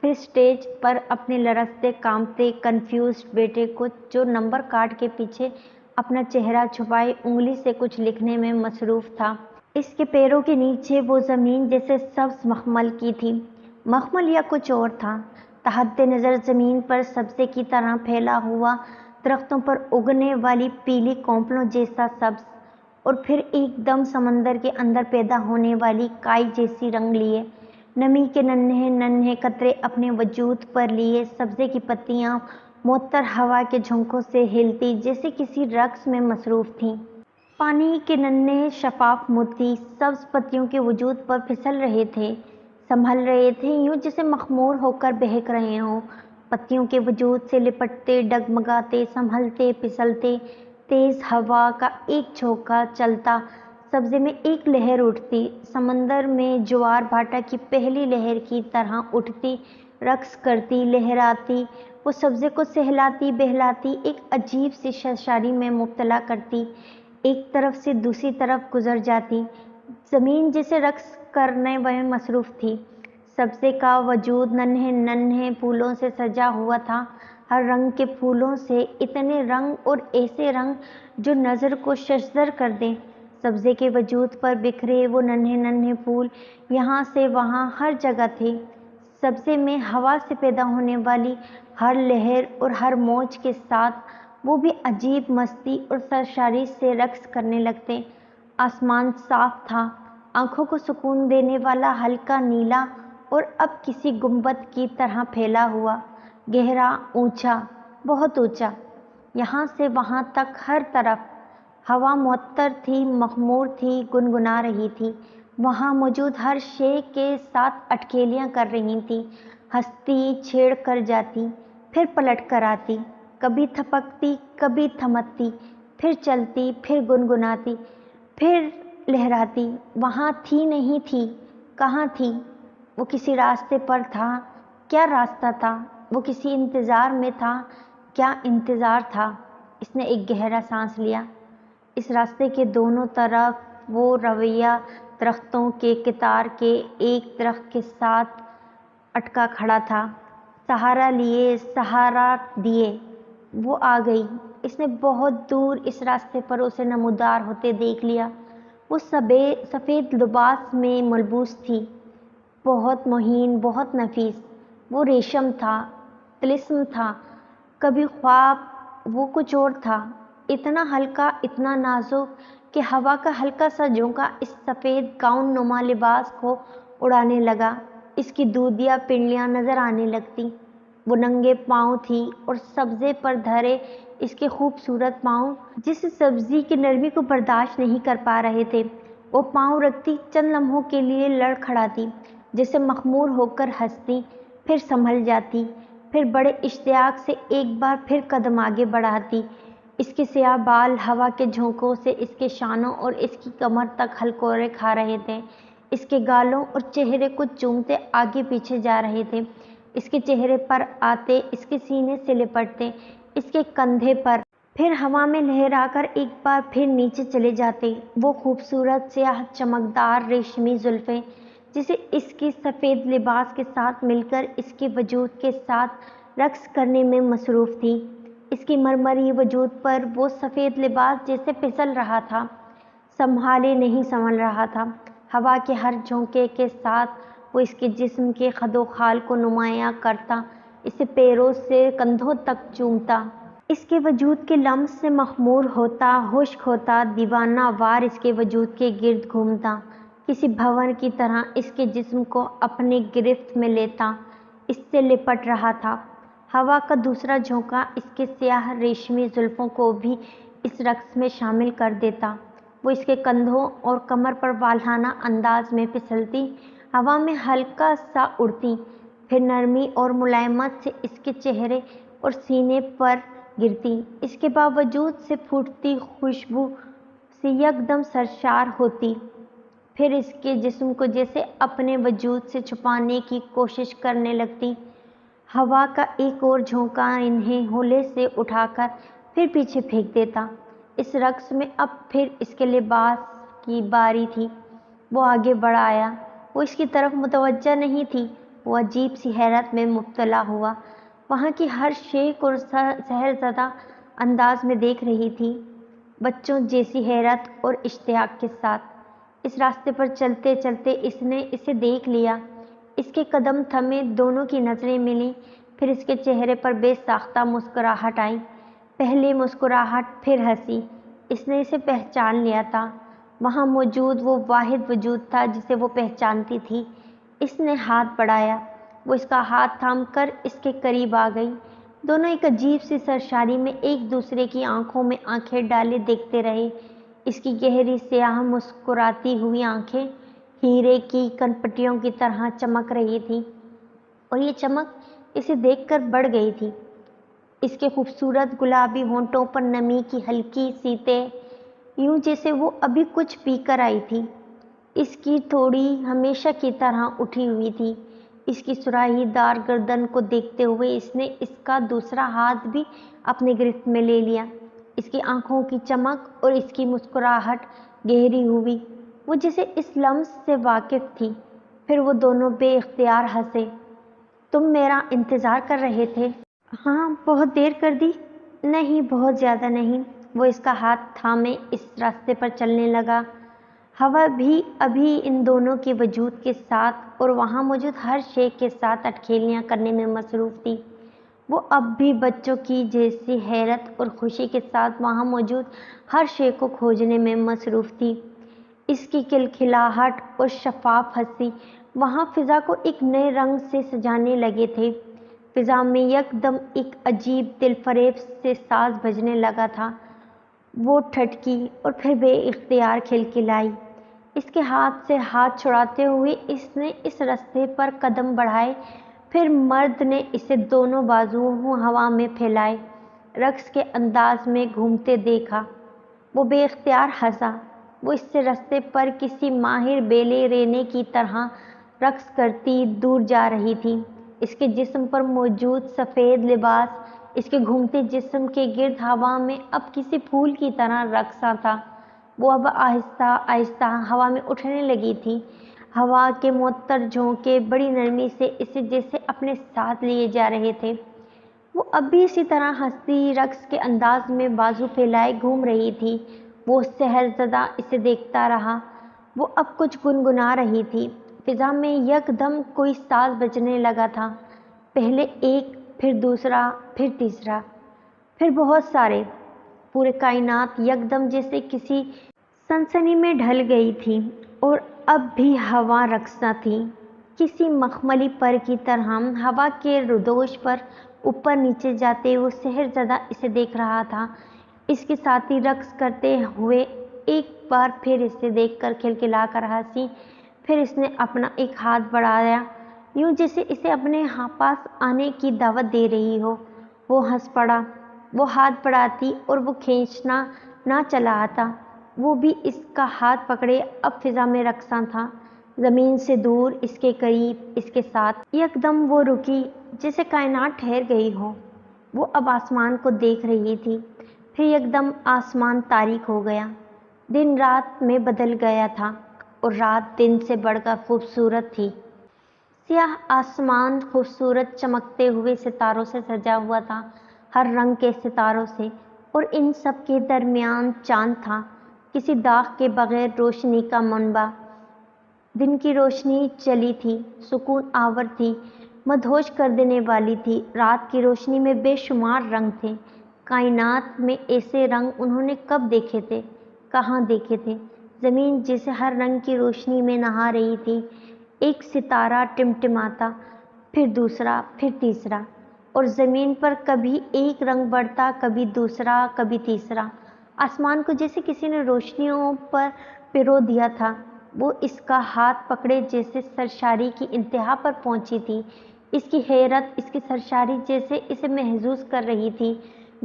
پھر اسٹیج پر اپنے لرزتے، کانپتے، کنفیوزڈ بیٹے کو، جو نمبر کارڈ کے پیچھے اپنا چہرہ چھپائے انگلی سے کچھ لکھنے میں مصروف تھا۔ اس کے پیروں کے نیچے وہ زمین جیسے سبز مخمل کی تھی۔ مخمل یا کچھ اور تھا۔ تحت نظر زمین پر سبزے کی طرح پھیلا ہوا، درختوں پر اگنے والی پیلی کونپلوں جیسا سبز، اور پھر ایک دم سمندر کے اندر پیدا ہونے والی کائی جیسی رنگ لیے، نمی کے ننھے ننھے قطرے اپنے وجود پر لیے۔ سبزے کی پتیاں معطر ہوا کے جھونکوں سے ہلتی جیسے کسی رقص میں مصروف تھیں۔ پانی کے ننھے شفاف موتی سبز پتیوں کے وجود پر پھسل رہے تھے، سنبھل رہے تھے، یوں جیسے مخمور ہو کر بہک رہے ہوں۔ پتیوں کے وجود سے لپٹتے، ڈگمگاتے، سنبھلتے، پھسلتے، تیز ہوا کا ایک جھونکا چلتا، سبزے میں ایک لہر اٹھتی، سمندر میں جوار بھاٹا کی پہلی لہر کی طرح اٹھتی، رقص کرتی لہراتی، وہ سبزے کو سہلاتی بہلاتی ایک عجیب سی سرشاری میں مبتلا کرتی، ایک طرف سے دوسری طرف گزر جاتی۔ زمین جیسے رقص کرنے میں مصروف تھی، سبزے کا وجود ننھے ننھے پھولوں سے سجا ہوا تھا، ہر رنگ کے پھولوں سے، اتنے رنگ اور ایسے رنگ جو نظر کو ششدر کر دیں۔ سبزے کے وجود پر بکھرے وہ ننھے ننھے پھول یہاں سے وہاں ہر جگہ تھے۔ سبزے میں ہوا سے پیدا ہونے والی ہر لہر اور ہر موج کے ساتھ وہ بھی عجیب مستی اور سرشاری سے رقص کرنے لگتے۔ آسمان صاف تھا، آنکھوں کو سکون دینے والا ہلکا نیلا اور اب کسی گنبد کی طرح پھیلا ہوا، گہرا، اونچا، بہت اونچا۔ یہاں سے وہاں تک ہر طرف ہوا معطر تھی، مخمور تھی، گنگنا رہی تھی۔ وہاں موجود ہر شے کے ساتھ اٹکھیلیاں کر رہی تھی، ہنستی، چھیڑ کر جاتی، پھر پلٹ کر آتی، کبھی تھپکتی، کبھی تھمکتی، پھر چلتی، پھر گنگناتی، پھر لہراتی۔ وہاں تھی نہیں تھی، کہاں تھی؟ وہ کسی راستے پر تھا، کیا راستہ تھا؟ وہ کسی انتظار میں تھا، کیا انتظار تھا؟ اس نے ایک گہرا سانس لیا۔ اس راستے کے دونوں طرف وہ رویہ درختوں کے قطار کے ایک درخت کے ساتھ اٹکا کھڑا تھا، سہارا لیے، سہارا دیے۔ وہ آ گئی۔ اس نے بہت دور اس راستے پر اسے نمودار ہوتے دیکھ لیا۔ وہ سفید لباس میں ملبوس تھی، بہت مہین، بہت نفیس۔ وہ ریشم تھا، طلسم تھا، کبھی خواب وہ کچھ اور تھا، اتنا ہلکا، اتنا نازک کہ ہوا کا ہلکا سا جھونکا اس سفید گاؤن نما لباس کو اڑانے لگا، اس کی دودھیا پنڈلیاں نظر آنے لگتی۔ وہ ننگے پاؤں تھی اور سبزے پر دھرے اس کے خوبصورت پاؤں جس سبزی کی نرمی کو برداشت نہیں کر پا رہے تھے۔ وہ پاؤں رکھتی چند لمحوں کے لیے لڑکھڑاتی، جیسے مخمور ہو کر ہنستی، پھر سنبھل جاتی، پھر بڑے اشتیاق سے ایک بار پھر قدم آگے بڑھاتی۔ اس کے سیاہ بال ہوا کے جھونکوں سے اس کے شانوں اور اس کی کمر تک ہلکورے کھا رہے تھے، اس کے گالوں اور چہرے کو چومتے آگے پیچھے جا رہے تھے، اس کے چہرے پر آتے، اس کے سینے سے لپٹتے، اس کے کندھے پر، پھر ہوا میں لہرا کر ایک بار پھر نیچے چلے جاتے۔ وہ خوبصورت سیاہ چمکدار ریشمی زلفیں جسے اس کی سفید لباس کے ساتھ مل کر اس کے وجود کے ساتھ رقص کرنے میں مصروف تھی۔ اس کی مرمری وجود پر وہ سفید لباس جیسے پھسل رہا تھا، سنبھالے نہیں سنبھل رہا تھا۔ ہوا کے ہر جھونکے کے ساتھ وہ اس کے جسم کے خد و خال کو نمایاں کرتا، اسے پیروں سے کندھوں تک چومتا، اس کے وجود کے لمس سے مخمور ہوتا، خشک ہوتا، دیوانہ وار اس کے وجود کے گرد گھومتا، کسی بھنور کی طرح اس کے جسم کو اپنے گرفت میں لیتا، اس سے لپٹ رہا تھا۔ ہوا کا دوسرا جھونکا اس کے سیاہ ریشمی زلفوں کو بھی اس رقص میں شامل کر دیتا۔ وہ اس کے کندھوں اور کمر پر والہانہ انداز میں پھسلتی، ہوا میں ہلکا سا اڑتی، پھر نرمی اور ملائمت سے اس کے چہرے اور سینے پر گرتی، اس کے باوجود سے پھوٹتی خوشبو سے یکدم سرشار ہوتی، پھر اس کے جسم کو جیسے اپنے وجود سے چھپانے کی کوشش کرنے لگتی۔ ہوا کا ایک اور جھونکا انہیں ہولے سے اٹھا کر پھر پیچھے پھینک دیتا۔ اس رقص میں اب پھر اس کے لباس کی باری تھی۔ وہ آگے بڑھ آیا، وہ اس کی طرف متوجہ نہیں تھی، وہ عجیب سی حیرت میں مبتلا ہوا، وہاں کی ہر شے کو سحرزدہ انداز میں دیکھ رہی تھی، بچوں جیسی حیرت اور اشتیاق کے ساتھ۔ اس راستے پر چلتے چلتے اس نے اسے دیکھ لیا، اس کے قدم تھمے، دونوں کی نظریں ملیں، پھر اس کے چہرے پر بے ساختہ مسکراہٹ آئی، پہلے مسکراہٹ، پھر ہنسی۔ اس نے اسے پہچان لیا تھا، وہاں موجود وہ واحد وجود تھا جسے وہ پہچانتی تھی۔ اس نے ہاتھ بڑھایا، وہ اس کا ہاتھ تھام کر اس کے قریب آ گئی۔ دونوں ایک عجیب سی سرشاری میں ایک دوسرے کی آنکھوں میں آنکھیں ڈالے دیکھتے رہے۔ اس کی گہری سیاہ مسکراتی ہوئی آنکھیں ہیرے کی کنپٹیوں کی طرح چمک رہی تھیں، اور یہ چمک اسے دیکھ کر بڑھ گئی تھی۔ اس کے خوبصورت گلابی ہونٹوں پر نمی کی ہلکی سی تہ، یوں جیسے وہ ابھی کچھ پی کر آئی تھی۔ اس کی تھوڑی ہمیشہ کی طرح اٹھی ہوئی تھی، اس کی سراہی دار گردن کو دیکھتے ہوئے اس نے اس کا دوسرا ہاتھ بھی اپنے گرفت میں لے لیا۔ اس کی آنکھوں کی چمک اور اس کی مسکراہٹ گہری ہوئی۔ وہ جیسے اس لمس سے واقف تھی۔ پھر وہ دونوں بے اختیار ہنسے۔ تم میرا انتظار کر رہے تھے؟ ہاں، بہت دیر کر دی؟ نہیں، بہت زیادہ نہیں۔ وہ اس کا ہاتھ تھامے اس راستے پر چلنے لگا۔ ہوا بھی ابھی ان دونوں کے وجود کے ساتھ اور وہاں موجود ہر شے کے ساتھ اٹکھیلیاں کرنے میں مصروف تھی۔ وہ اب بھی بچوں کی جیسی حیرت اور خوشی کے ساتھ وہاں موجود ہر شے کو کھوجنے میں مصروف تھی۔ اس کی کھلکھلاہٹ اور شفاف ہنسی وہاں فضا کو ایک نئے رنگ سے سجانے لگے تھے۔ فضا میں یکدم ایک عجیب دل فریب سے ساز بجنے لگا تھا۔ وہ ٹھٹکی اور پھر بے اختیار کھلکھلائی۔ اس کے ہاتھ سے ہاتھ چھڑاتے ہوئے اس نے اس رستے پر قدم بڑھائے۔ پھر مرد نے اسے دونوں بازوؤں ہوا میں پھیلائے رقص کے انداز میں گھومتے دیکھا۔ وہ بے اختیار ہنسا۔ وہ اس سے رستے پر کسی ماہر بیلے رینے کی طرح رقص کرتی دور جا رہی تھی۔ اس کے جسم پر موجود سفید لباس اس کے گھومتے جسم کے گرد ہوا میں اب کسی پھول کی طرح رقصاں تھا۔ وہ اب آہستہ آہستہ ہوا میں اٹھنے لگی تھی۔ ہوا کے معطر جھونکے بڑی نرمی سے اسے جیسے اپنے ساتھ لیے جا رہے تھے۔ وہ اب بھی اسی طرح ہنستی رقص کے انداز میں بازو پھیلائے گھوم رہی تھی۔ وہ سحر زدہ اسے دیکھتا رہا۔ وہ اب کچھ گنگنا رہی تھی۔ فضا میں یکدم کوئی ساز بجنے لگا تھا۔ پہلے ایک، پھر دوسرا، پھر تیسرا، پھر بہت سارے۔ پورے کائنات یکدم جیسے کسی سنسنی میں ڈھل گئی تھی اور اب بھی ہوا رقصاں تھی۔ کسی مخملی پر کی طرح ہوا کے ردوش پر اوپر نیچے جاتے وہ سحر زدہ اسے دیکھ رہا تھا۔ اس کے ساتھی رقص کرتے ہوئے ایک بار پھر اسے دیکھ کر کھلکھلا کر ہنسی۔ پھر اس نے اپنا ایک ہاتھ بڑھایا یوں جیسے اسے اپنے پاس آنے کی دعوت دے رہی ہو۔ وہ ہنس پڑا۔ وہ ہاتھ بڑھاتی اور وہ کھینچنا نہ چلا آتا۔ وہ بھی اس کا ہاتھ پکڑے اب فضا میں رقصاں تھا۔ زمین سے دور، اس کے قریب، اس کے ساتھ۔ یکدم وہ رکی جیسے کائنات ٹھہر گئی ہو۔ وہ اب آسمان کو دیکھ رہی تھی۔ پھر یکدم آسمان تاریک ہو گیا۔ دن رات میں بدل گیا تھا اور رات دن سے بڑھ کر خوبصورت تھی۔ سیاہ آسمان خوبصورت چمکتے ہوئے ستاروں سے سجا ہوا تھا، ہر رنگ کے ستاروں سے، اور ان سب کے درمیان چاند تھا، کسی داغ کے بغیر روشنی کا منبع۔ دن کی روشنی چلی تھی، سکون آور تھی، مدہوش کر دینے والی تھی۔ رات کی روشنی میں بے شمار رنگ تھے۔ کائنات میں ایسے رنگ انہوں نے کب دیکھے تھے، کہاں دیکھے تھے؟ زمین جیسے ہر رنگ کی روشنی میں نہا رہی تھی۔ ایک ستارہ ٹمٹماتا، پھر دوسرا، پھر تیسرا، اور زمین پر کبھی ایک رنگ بڑھتا، کبھی دوسرا، کبھی تیسرا۔ آسمان کو جیسے کسی نے روشنیوں پر پرو دیا تھا۔ وہ اس کا ہاتھ پکڑے جیسے سرشاری کی انتہا پر پہنچی تھی۔ اس کی حیرت، اس کی سرشاری جیسے اسے محظوظ کر رہی تھی،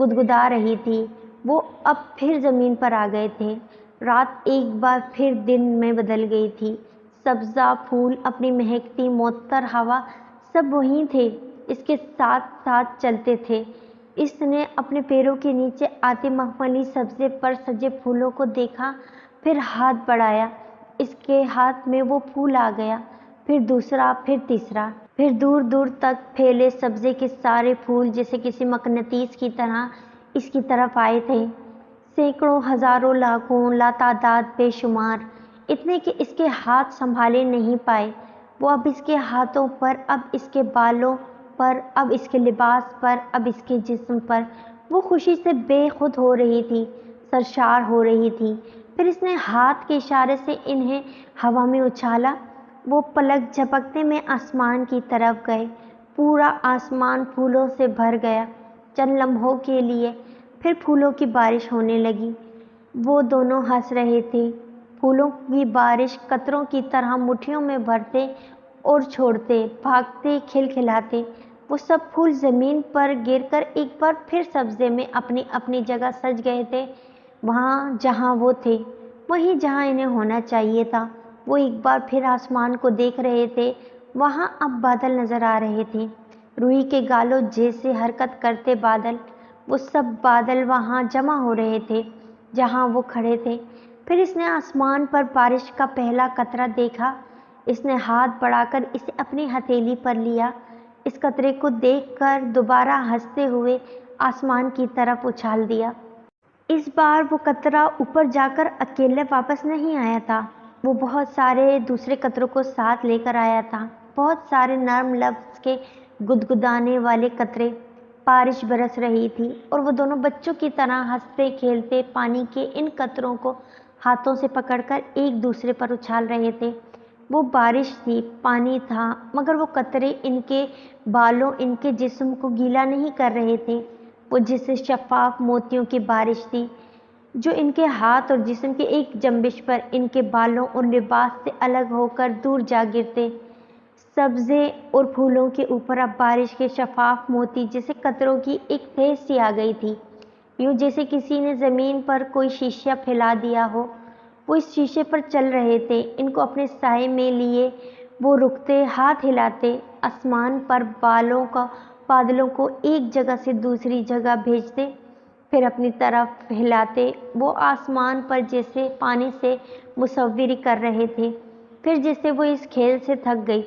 گدگدا رہی تھی۔ وہ اب پھر زمین پر آ گئے تھے۔ رات ایک بار پھر دن میں بدل گئی تھی۔ سبزہ، پھول، اپنی مہکتی معطر ہوا، سب وہیں تھے، اس کے ساتھ ساتھ چلتے تھے۔ اس نے اپنے پیروں کے نیچے آتے مخملی سبزے پر سجے پھولوں کو دیکھا، پھر ہاتھ بڑھایا، اس کے ہاتھ میں وہ پھول آ گیا، پھر دوسرا، پھر تیسرا، پھر دور دور تک پھیلے سبزے کے سارے پھول جیسے کسی مقناطیس کی طرح اس کی طرف آئے تھے۔ سینکڑوں، ہزاروں، لاکھوں، لاتعداد، بے شمار، اتنے کہ اس کے ہاتھ سنبھالے نہیں پائے۔ وہ اب اس کے ہاتھوں پر، اب اس کے بالوں پر، اب اس کے لباس پر، اب اس کے جسم پر۔ وہ خوشی سے بے خود ہو رہی تھی، سرشار ہو رہی تھی۔ پھر اس نے ہاتھ کے اشارے سے انہیں ہوا میں اچھالا۔ وہ پلک جھپکنے میں آسمان کی طرف گئے۔ پورا آسمان پھولوں سے بھر گیا چند لمحوں کے لیے، پھر پھولوں کی بارش ہونے لگی۔ وہ دونوں ہنس رہے تھے۔ پھولوں کی بارش قطروں کی طرح مٹھیوں میں بھرتے اور چھوڑتے، بھاگتے، کھلکھلاتے۔ وہ سب پھول زمین پر گر کر ایک بار پھر سبزے میں اپنی اپنی جگہ سج گئے تھے، وہاں جہاں وہ تھے، وہیں جہاں انہیں ہونا چاہیے تھا۔ وہ ایک بار پھر آسمان کو دیکھ رہے تھے۔ وہاں اب بادل نظر آ رہے تھے، روئی کے گالوں جیسے حرکت کرتے بادل، وہ سب بادل وہاں جمع ہو رہے تھے جہاں وہ کھڑے تھے۔ پھر اس نے آسمان پر بارش کا پہلا قطرہ دیکھا۔ اس نے ہاتھ بڑھا کر اسے اپنی ہتھیلی پر لیا۔ اس قطرے کو دیکھ کر دوبارہ ہنستے ہوئے آسمان کی طرف اچھال دیا۔ اس بار وہ قطرہ اوپر جا کر اکیلے واپس نہیں آیا تھا، وہ بہت سارے دوسرے قطروں کو ساتھ لے کر آیا تھا، بہت سارے نرم لفظ کے گدگدانے والے قطرے۔ بارش برس رہی تھی اور وہ دونوں بچوں کی طرح ہنستے کھیلتے پانی کے ان قطروں کو ہاتھوں سے پکڑ کر ایک دوسرے پر اچھال رہے تھے۔ وہ بارش تھی، پانی تھا، مگر وہ قطرے ان کے بالوں، ان کے جسم کو گیلا نہیں کر رہے تھے۔ وہ جیسے شفاف موتیوں کی بارش تھی جو ان کے ہاتھ اور جسم کے ایک جنبش پر ان کے بالوں اور لباس سے الگ ہو کر دور جا گرتے۔ سبزے اور پھولوں کے اوپر اب بارش کے شفاف موتی جیسے قطروں کی ایک تہہ سی آ گئی تھی، یوں جیسے کسی نے زمین پر کوئی شیشہ پھیلا دیا ہو۔ وہ اس شیشے پر چل رہے تھے، ان کو اپنے سائے میں لیے وہ رکتے، ہاتھ ہلاتے، آسمان پر بادلوں کو ایک جگہ سے دوسری جگہ بھیجتے، پھر اپنی طرف ہلاتے۔ وہ آسمان پر جیسے پانی سے مصوری کر رہے تھے۔ پھر جیسے وہ اس کھیل سے تھک گئی،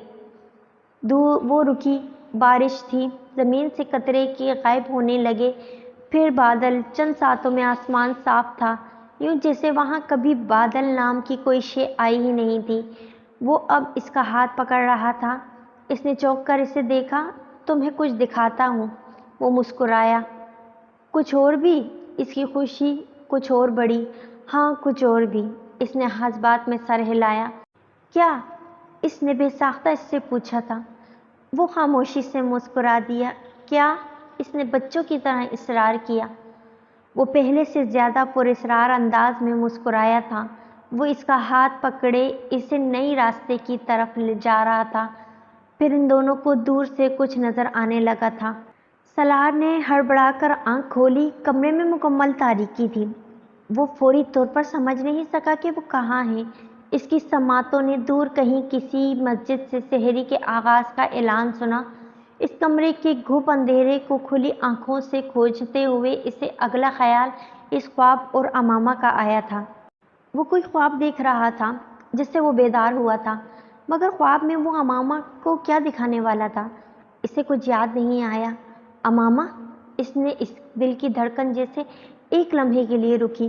وہ رکی بارش تھی، زمین سے قطرے کے غائب ہونے لگے، پھر بادل، چند ساتوں میں آسمان صاف تھا، یوں جیسے وہاں کبھی بادل نام کی کوئی شے آئی ہی نہیں تھی۔ وہ اب اس کا ہاتھ پکڑ رہا تھا۔ اس نے چونک کر اسے دیکھا۔ تمہیں کچھ دکھاتا ہوں۔ وہ مسکرایا۔ کچھ اور بھی؟ اس کی خوشی کچھ اور بڑھی۔ ہاں، کچھ اور بھی۔ اس نے حسبات میں سر ہلایا۔ کیا؟ اس نے بے ساختہ اس سے پوچھا تھا۔ وہ خاموشی سے مسکرا دیا۔ کیا؟ اس نے بچوں کی طرح اصرار کیا۔ وہ پہلے سے زیادہ پراسرار انداز میں مسکرایا تھا۔ وہ اس کا ہاتھ پکڑے اسے نئی راستے کی طرف لے جا رہا تھا۔ پھر ان دونوں کو دور سے کچھ نظر آنے لگا تھا۔ سالار نے ہڑبڑا کر آنکھ کھولی۔ کمرے میں مکمل تاریکی تھی۔ وہ فوری طور پر سمجھ نہیں سکا کہ وہ کہاں ہے۔ اس کی سماعتوں نے دور کہیں کسی مسجد سے سحری کے آغاز کا اعلان سنا۔ اس کمرے کے گھپ اندھیرے کو کھلی آنکھوں سے کھوجتے ہوئے اسے اگلا خیال اس خواب اور امامہ کا آیا تھا۔ وہ کوئی خواب دیکھ رہا تھا جس سے وہ بیدار ہوا تھا، مگر خواب میں وہ امامہ کو کیا دکھانے والا تھا، اسے کچھ یاد نہیں آیا۔ امامہ؟ اس نے اس دل کی دھڑکن جیسے ایک لمحے کے لیے رکی۔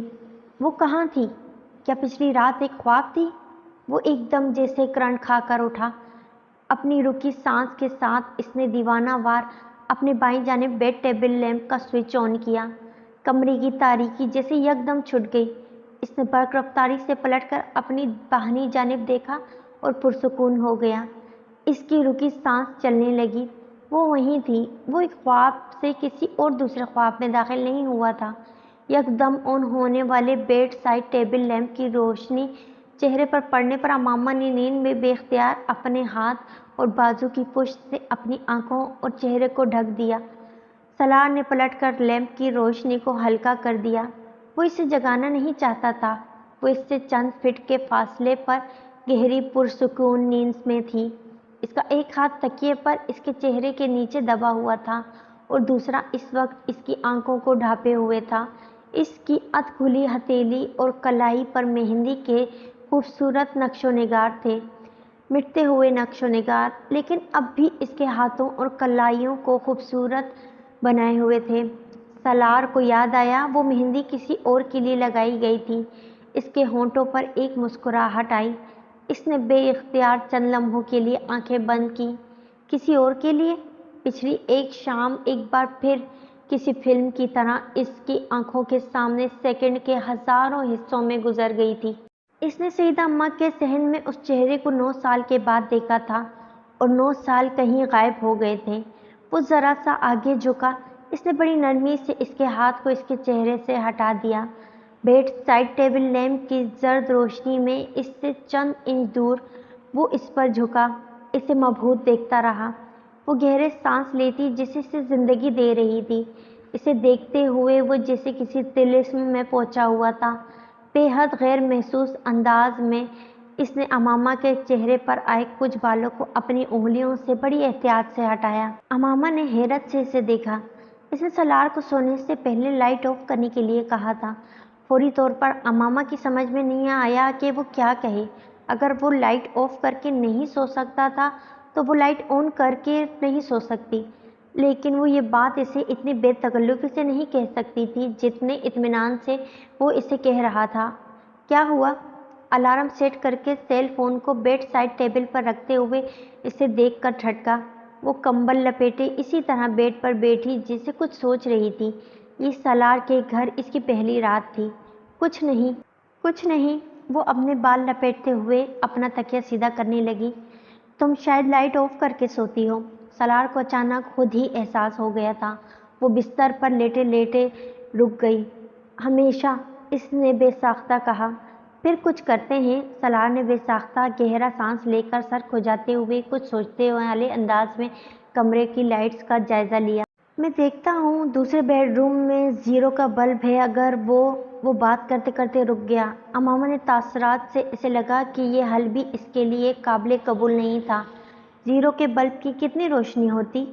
وہ کہاں تھی؟ کیا پچھلی رات ایک خواب تھی؟ وہ ایک دم جیسے کرنٹ کھا کر اٹھا۔ اپنی رکی سانس کے ساتھ اس نے دیوانہ وار اپنے بائیں جانب بیڈ ٹیبل لیمپ کا سوئچ آن کیا۔ کمرے کی تاریکی جیسے یکدم چھٹ گئی۔ اس نے برق رفتاری سے پلٹ کر اپنی داہنی جانب دیکھا اور پرسکون ہو گیا۔ اس کی رکی سانس چلنے لگی۔ وہ وہیں تھی۔ وہ ایک خواب سے کسی اور دوسرے خواب میں داخل نہیں ہوا تھا۔ یکدم آن ہونے والے بیڈ سائڈ ٹیبل لیمپ کی روشنی چہرے پر پڑنے پر امامہ نے نیند میں بے اختیار اپنے ہاتھ اور بازو کی پشت سے اپنی آنکھوں اور چہرے کو ڈھک دیا۔ سالار نے پلٹ کر لیمپ کی روشنی کو ہلکا کر دیا۔ وہ اسے جگانا نہیں چاہتا تھا۔ وہ اس سے چند فٹ کے فاصلے پر گہری پرسکون نیند میں تھی۔ اس کا ایک ہاتھ تکیے پر اس کے چہرے کے نیچے دبا ہوا تھا اور دوسرا اس وقت اس کی آنکھوں کو ڈھانپے ہوئے تھا۔ اس کی ادھ کھلی ہتھیلی اور کلائی پر مہندی کے خوبصورت نقش و نگار تھے، مٹتے ہوئے نقش و نگار، لیکن اب بھی اس کے ہاتھوں اور کلائیوں کو خوبصورت بنائے ہوئے تھے۔ سالار کو یاد آیا وہ مہندی کسی اور کے لیے لگائی گئی تھی۔ اس کے ہونٹوں پر ایک مسکراہٹ آئی۔ اس نے بے اختیار چند لمحوں کے لیے آنکھیں بند کی۔ کسی اور کے لیے؟ پچھلی ایک شام ایک بار پھر کسی فلم کی طرح اس کی آنکھوں کے سامنے سیکنڈ کے ہزاروں حصوں میں گزر گئی تھی۔ اس نے سیدہ اماں کے صحن میں اس چہرے کو 9 سال کے بعد دیکھا تھا اور 9 سال کہیں غائب ہو گئے تھے۔ وہ ذرا سا آگے جھکا۔ اس نے بڑی نرمی سے اس کے ہاتھ کو اس کے چہرے سے ہٹا دیا۔ بیڈ سائڈ ٹیبل لیمپ کی زرد روشنی میں اس سے چند انچ دور وہ اس پر جھکا، اسے مبہوت دیکھتا رہا۔ وہ گہرے سانس لیتی جسے اسے زندگی دے رہی تھی۔ اسے دیکھتے ہوئے وہ جیسے کسی طلسم میں پہنچا ہوا تھا۔ بے حد غیر محسوس انداز میں اس نے امامہ کے چہرے پر آئے کچھ بالوں کو اپنی انگلیوں سے بڑی احتیاط سے ہٹایا۔ امامہ نے حیرت سے اسے دیکھا۔ اس نے سالار کو سونے سے پہلے لائٹ آف کرنے کے لیے کہا تھا۔ فوری طور پر امامہ کی سمجھ میں نہیں آیا کہ وہ کیا کہے۔ اگر وہ لائٹ آف کر کے نہیں سو سکتا تھا تو وہ لائٹ آن کر کے نہیں سو سکتی، لیکن وہ یہ بات اسے اتنی بے تکلفی سے نہیں کہہ سکتی تھی جتنے اطمینان سے وہ اسے کہہ رہا تھا۔ کیا ہوا؟ الارم سیٹ کر کے سیل فون کو بیڈ سائڈ ٹیبل پر رکھتے ہوئے اسے دیکھ کر ٹھٹکا۔ وہ کمبل لپیٹے اسی طرح بیڈ پر بیٹھی جیسے کچھ سوچ رہی تھی۔ یہ سالار کے گھر اس کی پہلی رات تھی۔ کچھ نہیں، وہ اپنے بال لپیٹتے ہوئے اپنا تکیہ سیدھا کرنے لگی۔ تم شاید لائٹ آف کر کے سوتی ہو۔ سالار کو اچانک خود ہی احساس ہو گیا تھا۔ وہ بستر پر لیٹے لیٹے رک گئی۔ ہمیشہ، اس نے بے ساختہ کہا۔ پھر کچھ کرتے ہیں۔ سالار نے بے ساختہ گہرا سانس لے کر سر کھجاتے ہوئے کچھ سوچتے والے انداز میں کمرے کی لائٹس کا جائزہ لیا۔ میں دیکھتا ہوں دوسرے بیڈ روم میں زیرو کا بلب ہے۔ اگر وہ بات کرتے کرتے رک گیا۔ امامہ نے تاثرات سے اسے لگا کہ یہ حل بھی اس کے لیے قابل قبول نہیں تھا۔ زیرو کے بلب کی کتنی روشنی ہوتی؟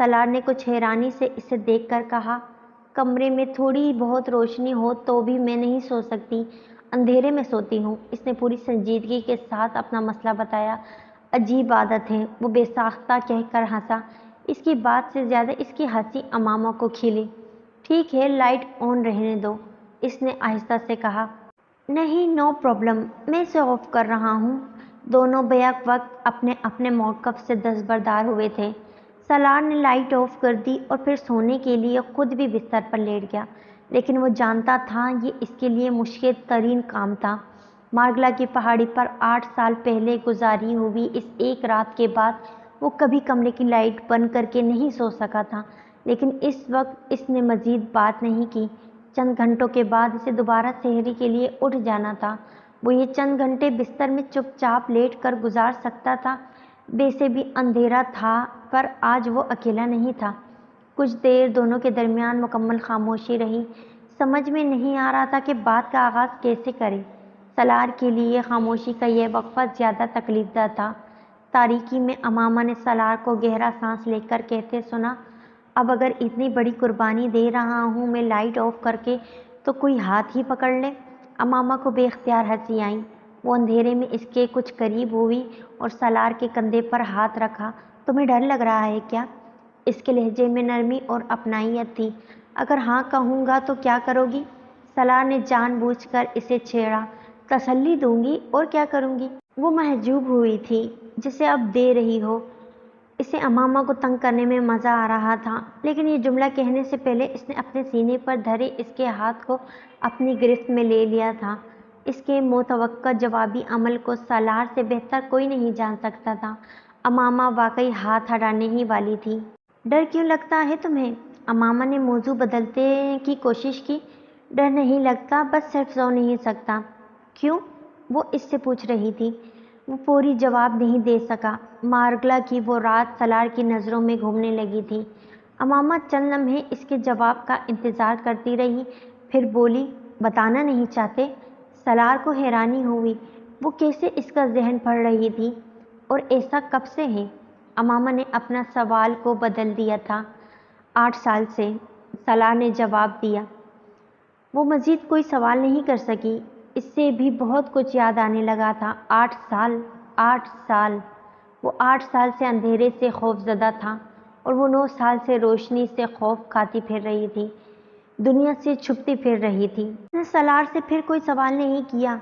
سالار نے کچھ حیرانی سے اسے دیکھ کر کہا۔ کمرے میں تھوڑی بہت روشنی ہو تو بھی میں نہیں سو سکتی، اندھیرے میں سوتی ہوں۔ اس نے پوری سنجیدگی کے ساتھ اپنا مسئلہ بتایا۔ عجیب عادت ہے، وہ بے ساختہ کہہ کر ہنسا۔ اس کی بات سے زیادہ اس کی ہنسی امامہ کو کھلی۔ ٹھیک ہے، لائٹ آن رہنے دو، اس نے آہستہ سے کہا۔ نہیں، نو پرابلم، میں اسے آف کر رہا ہوں۔ دونوں بیک وقت اپنے اپنے موقف سے دستبردار ہوئے تھے۔ سالار نے لائٹ آف کر دی اور پھر سونے کے لیے خود بھی بستر پر لیٹ گیا، لیکن وہ جانتا تھا یہ اس کے لیے مشکل ترین کام تھا۔ مارگلا کی پہاڑی پر 8 سال پہلے گزاری ہوئی اس ایک رات کے بعد وہ کبھی کمرے کی لائٹ بند کر کے نہیں سو سکا تھا، لیکن اس وقت اس نے مزید بات نہیں کی۔ چند گھنٹوں کے بعد اسے دوبارہ سحری کے لیے اٹھ جانا تھا۔ وہ یہ چند گھنٹے بستر میں چپ چاپ لیٹ کر گزار سکتا تھا۔ ویسے بھی اندھیرا تھا، پر آج وہ اکیلا نہیں تھا۔ کچھ دیر دونوں کے درمیان مکمل خاموشی رہی۔ سمجھ میں نہیں آ رہا تھا کہ بات کا آغاز کیسے کرے۔ سالار کے لیے خاموشی کا یہ وقفہ زیادہ تکلیف دہ تھا۔ تاریکی میں امامہ نے سالار کو گہرا سانس لے کر کہتے سنا، اب اگر اتنی بڑی قربانی دے رہا ہوں میں لائٹ آف کر کے تو کوئی ہاتھ ہی پکڑ لے۔ امامہ کو بے اختیار ہنسی آئی۔ وہ اندھیرے میں اس کے کچھ قریب ہوئی اور سالار کے کندھے پر ہاتھ رکھا۔ تمہیں ڈر لگ رہا ہے کیا؟ اس کے لہجے میں نرمی اور اپنائیت تھی۔ اگر ہاں کہوں گا تو کیا کرو گی؟ سالار نے جان بوجھ کر اسے چھیڑا۔ تسلی دوں گی، اور کیا کروں گی؟ وہ محجوب ہوئی تھی، جسے اب دے رہی ہو۔ اسے امامہ کو تنگ کرنے میں مزہ آ رہا تھا، لیکن یہ جملہ کہنے سے پہلے اس نے اپنے سینے پر دھرے اس کے ہاتھ کو اپنی گرفت میں لے لیا تھا۔ اس کے متوقع جوابی عمل کو سالار سے بہتر کوئی نہیں جان سکتا تھا۔ امامہ واقعی ہاتھ ہٹانے ہی والی تھی۔ ڈر کیوں لگتا ہے تمہیں؟ امامہ نے موضوع بدلنے کی کوشش کی۔ ڈر نہیں لگتا، بس صرف سو نہیں سکتا۔ کیوں؟ وہ اس سے پوچھ رہی تھی۔ وہ فوری جواب نہیں دے سکا۔ مارگلا کی وہ رات سالار کی نظروں میں گھومنے لگی تھی۔ امامہ چند لمحے اس کے جواب کا انتظار کرتی رہی، پھر بولی، بتانا نہیں چاہتے؟ سالار کو حیرانی ہوئی، وہ کیسے اس کا ذہن پڑھ رہی تھی، اور ایسا کب سے ہے؟ امامہ نے اپنا سوال کو بدل دیا تھا۔ 8 سال سے، سالار نے جواب دیا۔ وہ مزید کوئی سوال نہیں کر سکی۔ اس سے بھی بہت کچھ یاد آنے لگا تھا۔ 8 سال، 8 سال۔ وہ 8 سال سے اندھیرے سے خوف زدہ تھا، اور وہ 9 سال سے روشنی سے خوف کھاتی پھر رہی تھی، دنیا سے چھپتی پھر رہی تھی۔ اس نے سالار سے پھر کوئی سوال نہیں کیا۔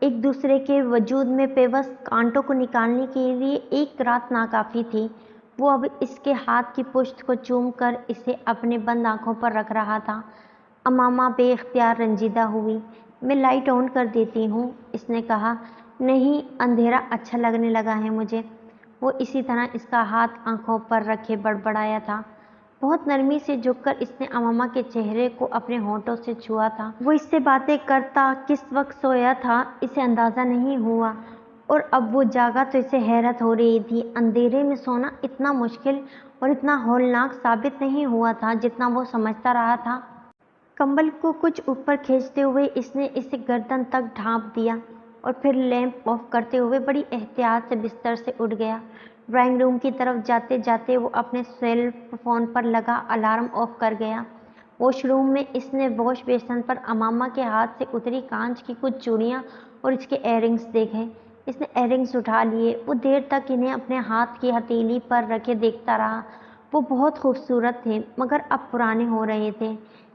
ایک دوسرے کے وجود میں پیوست کانٹوں کو نکالنے کے لیے ایک رات ناکافی تھی۔ وہ اب اس کے ہاتھ کی پشت کو چوم کر اسے اپنے بند آنکھوں پر رکھ رہا تھا۔ امامہ بے اختیار رنجیدہ ہوئی۔ میں لائٹ آن کر دیتی ہوں، اس نے کہا۔ نہیں، اندھیرا اچھا لگنے لگا ہے مجھے۔ وہ اسی طرح اس کا ہاتھ آنکھوں پر رکھے بڑبڑایا تھا۔ بہت نرمی سے جھک کر اس نے امامہ کے چہرے کو اپنے ہونٹوں سے چھوا تھا۔ وہ اس سے باتیں کرتا کس وقت سویا تھا اسے اندازہ نہیں ہوا، اور اب وہ جاگا تو اسے حیرت ہو رہی تھی۔ اندھیرے میں سونا اتنا مشکل اور اتنا ہولناک ثابت نہیں ہوا تھا جتنا وہ سمجھتا رہا تھا۔ کمبل کو کچھ اوپر کھینچتے ہوئے اس نے اسے گردن تک ڈھانپ دیا۔ اور پھر لیمپ آف کرتے ہوئے بڑی احتیاط سے بستر سے اٹھ گیا۔ ڈرائنگ روم کی طرف جاتے جاتے وہ اپنے سیل فون پر لگا الارم آف کر گیا۔ واش روم میں اس نے واش بیسن پر امامہ کے ہاتھ سے اتری کانچ کی کچھ چوڑیاں اور اس کے ایئرنگز دیکھے۔ اس نے ایئرنگز اٹھا لیے۔ وہ دیر تک انہیں اپنے ہاتھ کی ہتھیلی پر رکھے دیکھتا رہا۔ وہ بہت خوبصورت تھے مگر اب پرانے ہو رہے تھے۔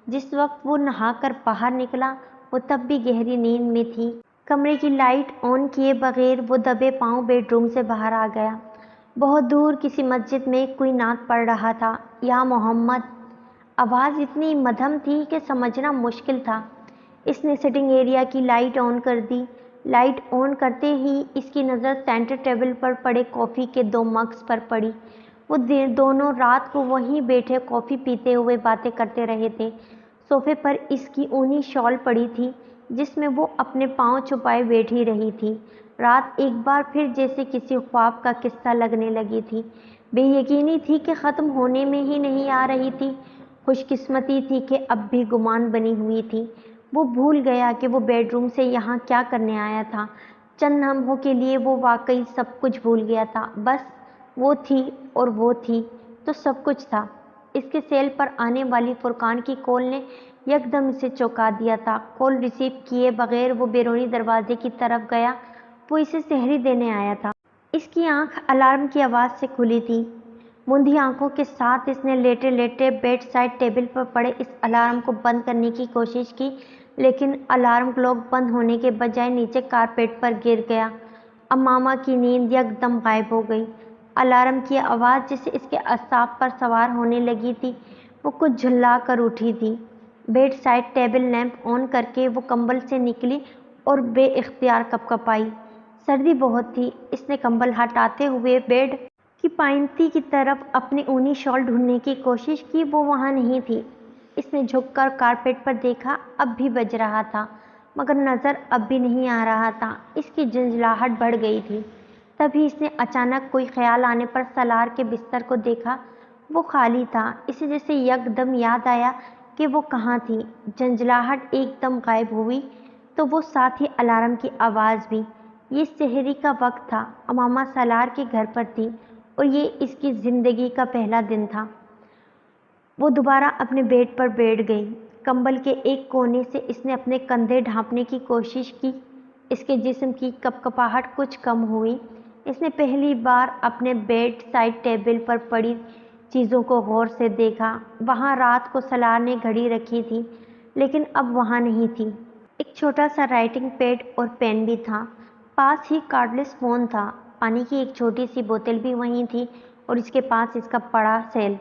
جس وقت وہ نہا کر باہر نکلا وہ تب بھی گہری نیند میں تھی۔ کمرے کی لائٹ آن کیے بغیر وہ دبے پاؤں بیڈ روم سے باہر آ گیا۔ بہت دور کسی مسجد میں کوئی نعت پڑھ رہا تھا۔ یا محمد! آواز اتنی مدھم تھی کہ سمجھنا مشکل تھا۔ اس نے سٹنگ ایریا کی لائٹ آن کر دی۔ لائٹ آن کرتے ہی اس کی نظر سینٹر ٹیبل پر پڑے کافی کے 2 مگز پر پڑی۔ وہ دونوں رات کو وہیں بیٹھے کافی پیتے ہوئے باتیں کرتے رہے تھے۔ صوفے پر اس کی اونی شال پڑی تھی جس میں وہ اپنے پاؤں چھپائے بیٹھی رہی تھی۔ رات ایک بار پھر جیسے کسی خواب کا قصہ لگنے لگی تھی۔ بے یقینی تھی کہ ختم ہونے میں ہی نہیں آ رہی تھی۔ خوش قسمتی تھی کہ اب بھی گمان بنی ہوئی تھی۔ وہ بھول گیا کہ وہ بیڈ روم سے یہاں کیا کرنے آیا تھا۔ چند لمحوں کے لیے وہ واقعی سب کچھ بھول گیا تھا۔ بس وہ تھی اور وہ تھی تو سب کچھ تھا۔ اس کے سیل پر آنے والی فرقان کی کال نے یکدم اسے چونکا دیا تھا۔ کال ریسیو کیے بغیر وہ بیرونی دروازے کی طرف گیا۔ وہ اسے سحری دینے آیا تھا۔ اس کی آنکھ الارم کی آواز سے کھلی تھی۔ مندھی آنکھوں کے ساتھ اس نے لیٹے لیٹے بیڈ سائڈ ٹیبل پر پڑے اس الارم کو بند کرنے کی کوشش کی لیکن الارم کلاک بند ہونے کے بجائے نیچے کارپیٹ پر گر گیا۔ امامہ کی نیند یکدم غائب ہو گئی۔ الارم کی آواز جسے اس کے اعصاب پر سوار ہونے لگی تھی وہ کچھ جھلا کر اٹھی تھی۔ بیڈ سائڈ ٹیبل لیمپ آن کر کے وہ کمبل سے نکلی اور بے اختیار کپکپائی۔ سردی بہت تھی۔ اس نے کمبل ہٹاتے ہوئے بیڈ کی پائنتی کی طرف اپنی اونی شال ڈھونڈنے کی کوشش کی۔ وہ وہاں نہیں تھی۔ اس نے جھک کر کارپیٹ پر دیکھا۔ اب بھی بج رہا تھا مگر نظر اب بھی نہیں آ رہا تھا۔ اس کی جھنجھلاہٹ بڑھ گئی تھی۔ تبھی اس نے اچانک کوئی خیال آنے پر سالار کے بستر کو دیکھا۔ وہ خالی تھا۔ اسے جیسے یکدم یاد آیا کہ وہ کہاں تھی۔ جھنجھلاہٹ ایک دم غائب ہوئی تو وہ ساتھ ہی الارم کی آواز بھی۔ یہ سحری کا وقت تھا۔ امامہ سالار کے گھر پر تھی اور یہ اس کی زندگی کا پہلا دن تھا۔ وہ دوبارہ اپنے بیڈ پر بیٹھ گئی۔ کمبل کے ایک کونے سے اس نے اپنے کندھے ڈھانپنے کی کوشش کی۔ اس کے جسم کی کپکپاہٹ کچھ کم ہوئی۔ اس نے پہلی بار اپنے بیڈ سائڈ ٹیبل پر پڑی چیزوں کو غور سے دیکھا۔ وہاں رات کو سالار نے گھڑی رکھی تھی لیکن اب وہاں نہیں تھی۔ ایک چھوٹا سا رائٹنگ پیڈ اور پین بھی تھا۔ پاس ہی کارڈلیس فون تھا۔ پانی کی ایک چھوٹی سی بوتل بھی وہیں تھی اور اس کے پاس اس کا پڑا سیل۔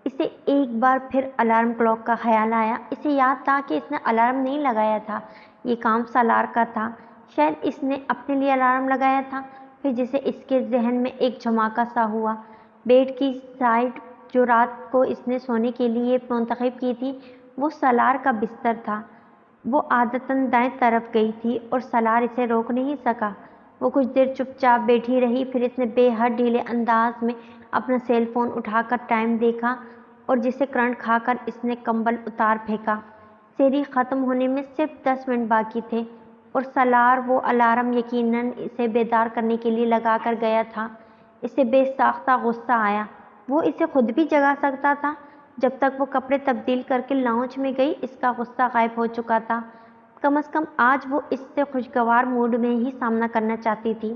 اسے ایک بار پھر الارم کلاک کا خیال آیا۔ اسے یاد تھا کہ اس نے الارم نہیں لگایا تھا۔ یہ کام سالار کا تھا۔ شاید اس نے اپنے لیے الارم لگایا تھا۔ پھر جیسے اس کے ذہن میں ایک جھماکا سا ہوا۔ بیڈ کی سائڈ جو رات کو اس نے سونے کے لیے منتخب کی تھی وہ سالار کا بستر تھا۔ وہ عادتاً دائیں طرف گئی تھی اور سالار اسے روک نہیں سکا۔ وہ کچھ دیر چپ چاپ بیٹھی رہی۔ پھر اس نے بے حد ڈھیلے انداز میں اپنا سیل فون اٹھا کر ٹائم دیکھا اور جسے کرنٹ کھا کر اس نے کمبل اتار پھینکا۔ سحری ختم ہونے میں صرف 10 منٹ باقی تھے اور سالار وہ الارم یقیناً اسے بیدار کرنے کے لیے لگا کر گیا تھا۔ اسے بے ساختہ غصہ آیا۔ وہ اسے خود بھی جگا سکتا تھا۔ جب تک وہ کپڑے تبدیل کر کے لاؤنج میں گئی اس کا غصہ غائب ہو چکا تھا۔ کم از کم آج وہ اس سے خوشگوار موڈ میں ہی سامنا کرنا چاہتی تھی۔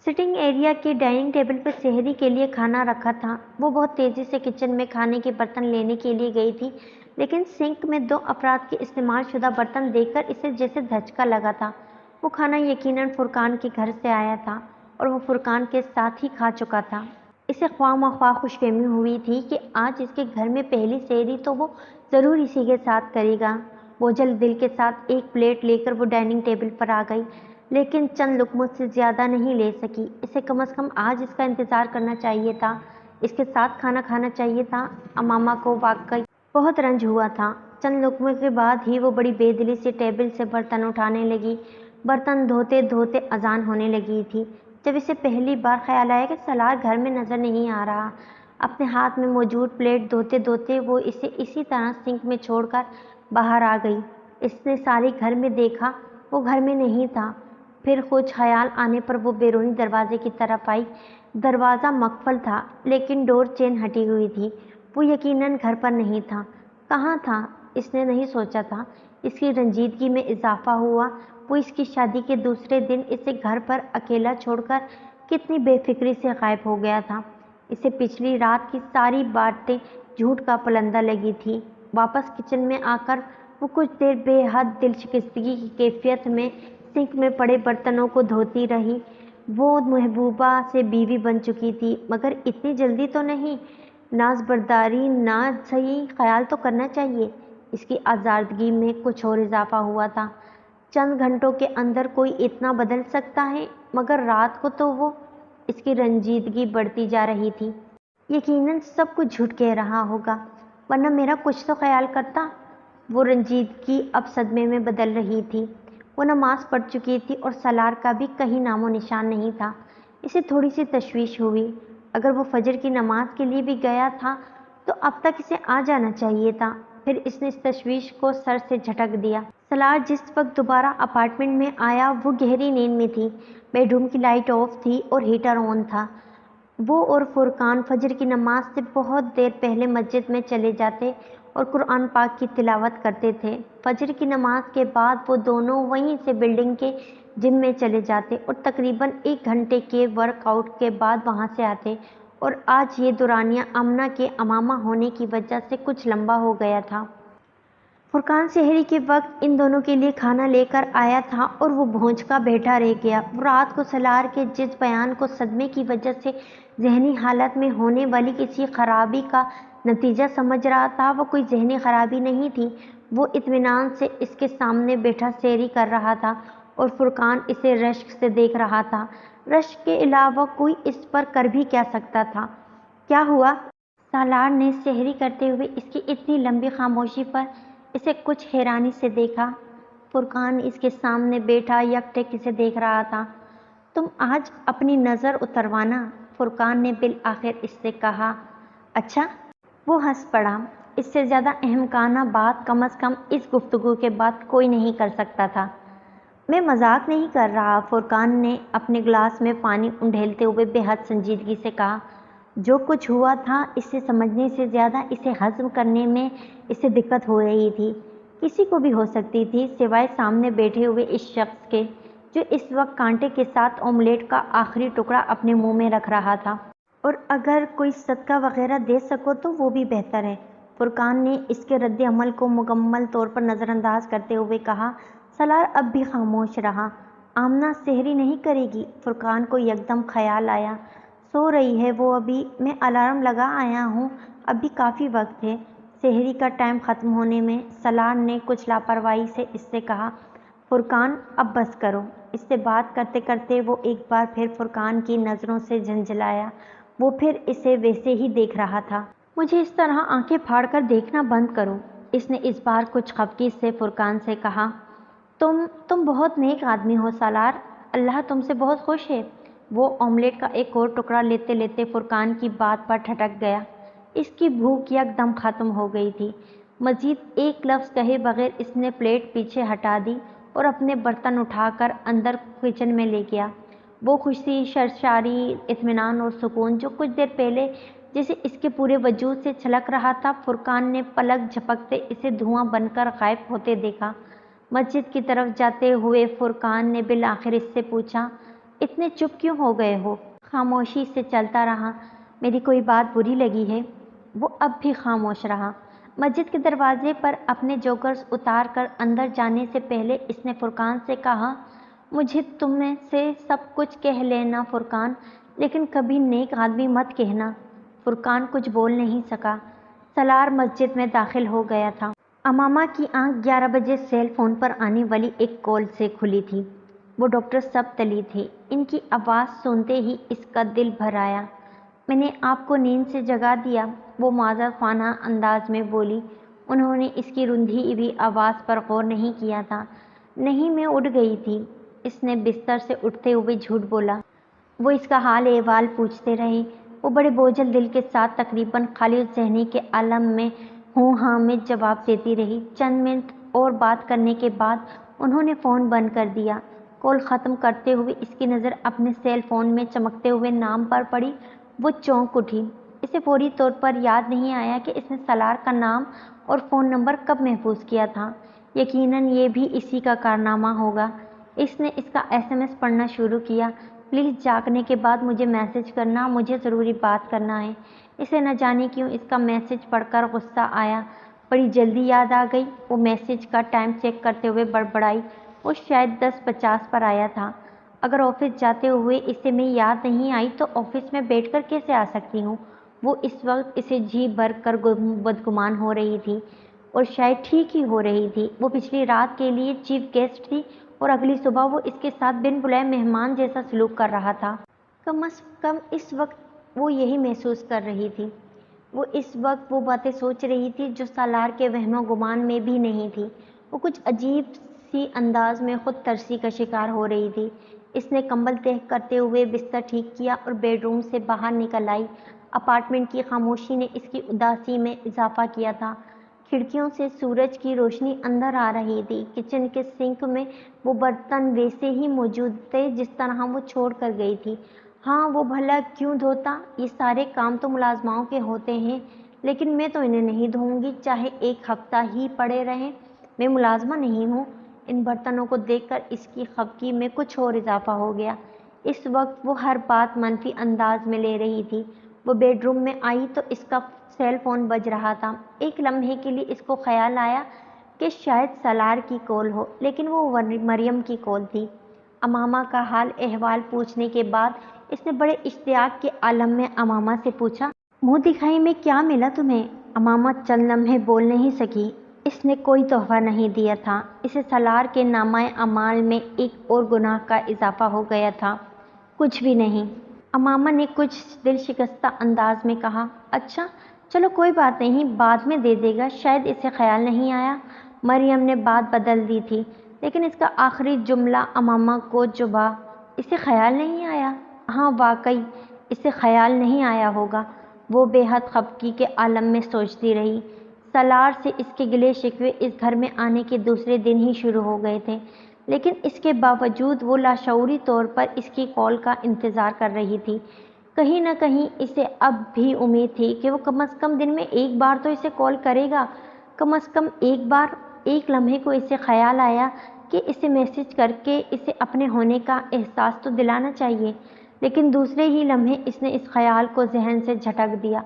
سٹنگ ایریا کے ڈائننگ ٹیبل پر سحری کے لیے کھانا رکھا تھا۔ وہ بہت تیزی سے کچن میں کھانے کے برتن لینے کے لیے گئی تھی لیکن سنک میں 2 افراد کے استعمال شدہ برتن دیکھ کر اسے جیسے دھچکا لگا تھا۔ وہ کھانا یقیناً فرقان کے گھر سے آیا تھا اور وہ فرقان کے ساتھ ہی کھا چکا تھا۔ اسے خواہ مخواہ خوش فہمی ہوئی تھی کہ آج اس کے گھر میں پہلی سحری تو وہ ضرور اسی کے ساتھ کرے گا۔ بوجھل دل کے ساتھ ایک پلیٹ لے کر وہ ڈائننگ ٹیبل پر آ گئی لیکن چند لقموں سے زیادہ نہیں لے سکی۔ اسے کم از کم آج اس کا انتظار کرنا چاہیے تھا۔ اس کے ساتھ کھانا کھانا چاہیے تھا۔ امامہ کو واقعی بہت رنج ہوا تھا۔ چند لقموں کے بعد ہی وہ بڑی بے دلی سے ٹیبل سے برتن اٹھانے لگی۔ برتن دھوتے دھوتے اذان ہونے لگی تھی جب اسے پہلی بار خیال آیا کہ سالار گھر میں نظر نہیں آ رہا۔ اپنے ہاتھ میں موجود پلیٹ دھوتے دھوتے وہ اسے اسی طرح سنک میں چھوڑ کر باہر آ گئی۔ اس نے سارے گھر میں دیکھا۔ وہ گھر میں نہیں تھا۔ پھر کچھ خیال آنے پر وہ بیرونی دروازے کی طرف آئی۔ دروازہ مقفل تھا لیکن ڈور چین ہٹی ہوئی تھی۔ وہ یقیناً گھر پر نہیں تھا۔ کہاں تھا؟ اس نے نہیں سوچا تھا۔ اس کی رنجیدگی میں اضافہ ہوا۔ وہ اس کی شادی کے دوسرے دن اسے گھر پر اکیلا چھوڑ کر کتنی بے فکری سے غائب ہو گیا تھا۔ اسے پچھلی رات کی ساری باتیں جھوٹ کا پلندہ لگی تھی۔ واپس کچن میں آ کر وہ کچھ دیر بے حد دل شکستگی کی کیفیت میں سنک میں پڑے برتنوں کو دھوتی رہی۔ وہ محبوبہ سے بیوی بن چکی تھی مگر اتنی جلدی تو نہیں۔ ناز برداری نہ صحیح، خیال تو کرنا چاہیے۔ اس کی آزردگی میں کچھ اور اضافہ ہوا تھا۔ چند گھنٹوں کے اندر کوئی اتنا بدل سکتا ہے مگر رات کو تو وہ… اس کی رنجیدگی بڑھتی جا رہی تھی۔ یقیناً سب کچھ جھوٹ کہہ رہا ہوگا ورنہ میرا کچھ تو خیال کرتا۔ وہ رنجیدگی اب صدمے میں بدل رہی تھی۔ وہ نماز پڑھ چکی تھی اور سالار کا بھی کہیں نام و نشان نہیں تھا۔ اسے تھوڑی سی تشویش ہوئی۔ اگر وہ فجر کی نماز کے لیے بھی گیا تھا تو اب تک اسے آ جانا چاہیے تھا۔ پھر اس نے اس تشویش کو سر سے جھٹک دیا۔ سالار جس وقت دوبارہ اپارٹمنٹ میں آیا وہ گہری نیند میں تھی۔ بیڈ روم کی لائٹ آف تھی اور ہیٹر آن تھا۔ وہ اور فرقان فجر کی نماز سے بہت دیر پہلے مسجد میں چلے جاتے اور قرآن پاک کی تلاوت کرتے تھے۔ فجر کی نماز کے بعد وہ دونوں وہیں سے بلڈنگ کے جم میں چلے جاتے اور تقریباً 1 گھنٹے کے ورک آؤٹ کے بعد وہاں سے آتے، اور آج یہ دورانیہ آمنہ کے امامہ ہونے کی وجہ سے کچھ لمبا ہو گیا تھا۔ فرقان سحری کے وقت ان دونوں کے لیے کھانا لے کر آیا تھا اور وہ بھونج کا بیٹھا رہ گیا۔ وہ رات کو سالار کے جس بیان کو صدمے کی وجہ سے ذہنی حالت میں ہونے والی کسی خرابی کا نتیجہ سمجھ رہا تھا، وہ کوئی ذہنی خرابی نہیں تھی۔ وہ اطمینان سے اس کے سامنے بیٹھا سحری کر رہا تھا اور فرقان اسے رشک سے دیکھ رہا تھا۔ رشک کے علاوہ کوئی اس پر کر بھی کیا سکتا تھا؟ کیا ہوا؟ سالار نے سحری کرتے ہوئے اس کی اتنی لمبی خاموشی پر اسے کچھ حیرانی سے دیکھا۔ فرقان اس کے سامنے بیٹھا یک ٹک اسے دیکھ رہا تھا۔ تم آج اپنی نظر اتروانا، فرقان نے بالآخر اس سے کہا۔ اچھا؟ وہ ہنس پڑا۔ اس سے زیادہ احمقانہ بات کم از کم اس گفتگو کے بعد کوئی نہیں کر سکتا تھا۔ میں مذاق نہیں کر رہا، فرقان نے اپنے گلاس میں پانی انڈھیلتے ہوئے بے حد سنجیدگی سے کہا۔ جو کچھ ہوا تھا اسے سمجھنے سے زیادہ اسے ہضم کرنے میں اسے دقت ہو رہی تھی۔ کسی کو بھی ہو سکتی تھی سوائے سامنے بیٹھے ہوئے اس شخص کے، جو اس وقت کانٹے کے ساتھ آملیٹ کا آخری ٹکڑا اپنے منہ میں رکھ رہا تھا۔ اور اگر کوئی صدقہ وغیرہ دے سکو تو وہ بھی بہتر ہے، فرقان نے اس کے رد عمل کو مکمل طور پر نظر انداز کرتے ہوئے کہا۔ سالار اب بھی خاموش رہا۔ آمنہ سحری نہیں کرے گی؟ فرقان کو یکدم خیال آیا۔ سو رہی ہے وہ ابھی، میں الارم لگا آیا ہوں، اب بھی کافی وقت ہے سحری کا ٹائم ختم ہونے میں۔ سالار نے کچھ لاپرواہی سے اس سے کہا۔ فرقان اب بس کرو۔ اس سے بات کرتے کرتے وہ ایک بار پھر فرقان کی نظروں سے جھنجھلایا۔ وہ پھر اسے ویسے ہی دیکھ رہا تھا۔ مجھے اس طرح آنکھیں پھاڑ کر دیکھنا بند کرو، اس نے اس بار کچھ خفگی سے فرقان سے کہا۔ تم بہت نیک آدمی ہو سالار، اللہ تم سے بہت خوش ہے۔ وہ آملیٹ کا ایک اور ٹکڑا لیتے لیتے فرقان کی بات پر ٹھٹک گیا۔ اس کی بھوک یکدم ختم ہو گئی تھی۔ مزید ایک لفظ کہے بغیر اس نے پلیٹ پیچھے ہٹا دی اور اپنے برتن اٹھا کر اندر کچن میں لے گیا۔ وہ خوشی، سرشاری، اطمینان اور سکون جو کچھ دیر پہلے جسے اس کے پورے وجود سے چھلک رہا تھا، فرقان نے پلک جھپکتے اسے دھواں بن کر غائب ہوتے دیکھا۔ مسجد کی طرف جاتے ہوئے فرقان نے بالآخر اس سے پوچھا، اتنے چپ کیوں ہو گئے ہو؟ خاموشی سے چلتا رہا۔ میری کوئی بات بری لگی ہے؟ وہ اب بھی خاموش رہا۔ مسجد کے دروازے پر اپنے جوگرز اتار کر اندر جانے سے پہلے اس نے فرقان سے کہا، مجھے تم میں سے سب کچھ کہہ لینا فرقان، لیکن کبھی نیک آدمی مت کہنا۔ فرقان کچھ بول نہیں سکا۔ سالار مسجد میں داخل ہو گیا تھا۔ امامہ کی آنکھ 11 بجے سیل فون پر آنے والی ایک کال سے کھلی تھی۔ وہ ڈاکٹر سبتلی تھے۔ ان کی آواز سنتے ہی اس کا دل بھر آیا۔ میں نے آپ کو نیند سے جگا دیا، وہ معذرت خواہ انداز میں بولی۔ انہوں نے اس کی رندھی ہوئی آواز پر غور نہیں کیا تھا۔ نہیں، میں اٹھ گئی تھی، اس نے بستر سے اٹھتے ہوئے جھوٹ بولا۔ وہ اس کا حال احوال پوچھتے رہے۔ وہ بڑے بوجھل دل کے ساتھ تقریباً خالی الذہنی کے عالم میں ہوں ہاں میں جواب دیتی رہی۔ چند منٹ اور بات کرنے کے بعد انہوں نے فون بند کر دیا۔ کال ختم کرتے ہوئے اس کی نظر اپنے سیل فون میں چمکتے ہوئے نام پر پڑی۔ وہ چونک اٹھی۔ اسے فوری طور پر یاد نہیں آیا کہ اس نے سالار کا نام اور فون نمبر کب محفوظ کیا تھا۔ یقیناً یہ بھی اسی کا کارنامہ ہوگا۔ اس نے اس کا SMS پڑھنا شروع کیا۔ پلیز جاگنے کے بعد مجھے میسج کرنا، مجھے ضروری بات کرنا ہے۔ اسے نہ جانے کیوں اس کا میسج پڑھ کر غصہ آیا۔ بڑی جلدی یاد آ گئی۔ وہ میسج کا ٹائم چیک کرتے ہوئے بڑبڑائی۔ وہ شاید 10:50 پر آیا تھا۔ اگر آفس جاتے ہوئے اسے میں یاد نہیں آئی تو آفس میں بیٹھ کر کیسے آ سکتی ہوں؟ وہ اس وقت اسے جی بھر کر بدگمان ہو رہی تھی، اور شاید ٹھیک ہی ہو رہی تھی۔ وہ پچھلی رات کے لیے چیف گیسٹ تھی اور اگلی صبح وہ اس کے ساتھ بن بلائے مہمان جیسا سلوک کر رہا تھا۔ کم از کم اس وقت وہ یہی محسوس کر رہی تھی۔ وہ اس وقت وہ باتیں سوچ رہی تھی جو سالار کے وہم و گمان میں بھی نہیں تھی۔ وہ کچھ عجیب سی انداز میں خود ترسی کا شکار ہو رہی تھی۔ اس نے کمبل تہہ کرتے ہوئے بستر ٹھیک کیا اور بیڈ روم سے باہر نکل آئی۔ اپارٹمنٹ کی خاموشی نے اس کی اداسی میں اضافہ کیا تھا۔ کھڑکیوں سے سورج کی روشنی اندر آ رہی تھی۔ کچن کے سنک میں وہ برتن ویسے ہی موجود تھے جس طرح وہ چھوڑ کر گئی تھی۔ ہاں، وہ بھلا کیوں دھوتا؟ یہ سارے کام تو ملازماؤں کے ہوتے ہیں، لیکن میں تو انہیں نہیں دھوؤں گی، چاہے ایک ہفتہ ہی پڑے رہیں۔ میں ملازمہ نہیں ہوں۔ ان برتنوں کو دیکھ کر اس کی خفگی میں کچھ اور اضافہ ہو گیا۔ اس وقت وہ ہر بات منفی انداز میں لے رہی تھی۔ وہ بیڈ روم میں آئی تو اس کا سیل فون بج رہا تھا۔ ایک لمحے کے لیے اس کو خیال آیا کہ شاید سالار کی کال ہو، لیکن وہ مریم کی کال تھی۔ امامہ کا حال احوال پوچھنے کے بعد اس نے بڑے اشتیاق کے عالم میں امامہ سے پوچھا، منہ دکھائی میں کیا ملا تمہیں؟ امامہ چند لمحے بول نہیں سکی۔ اس نے کوئی تحفہ نہیں دیا تھا۔ اسے سالار کے نامہ اعمال میں ایک اور گناہ کا اضافہ ہو گیا تھا۔ کچھ بھی نہیں۔ امامہ نے کچھ دل شکستہ انداز میں کہا۔ اچھا، چلو کوئی بات نہیں، بعد میں دے دے گا، شاید اسے خیال نہیں آیا۔ مریم نے بات بدل دی تھی، لیکن اس کا آخری جملہ امامہ کو چبھا۔ اسے خیال نہیں آیا؟ ہاں واقعی اسے خیال نہیں آیا ہوگا۔ وہ بے حد خفگی کے عالم میں سوچتی رہی۔ سالار سے اس کے گلے شکوے اس گھر میں آنے کے دوسرے دن ہی شروع ہو گئے تھے، لیکن اس کے باوجود وہ لاشعوری طور پر اس کی کال کا انتظار کر رہی تھی۔ کہیں نہ کہیں اسے اب بھی امید تھی کہ وہ کم از کم دن میں ایک بار تو اسے کال کرے گا، کم از کم ایک بار۔ ایک لمحے کو اسے خیال آیا کہ اسے میسج کر کے اسے اپنے ہونے کا احساس تو دلانا چاہیے، لیکن دوسرے ہی لمحے اس نے اس خیال کو ذہن سے جھٹک دیا۔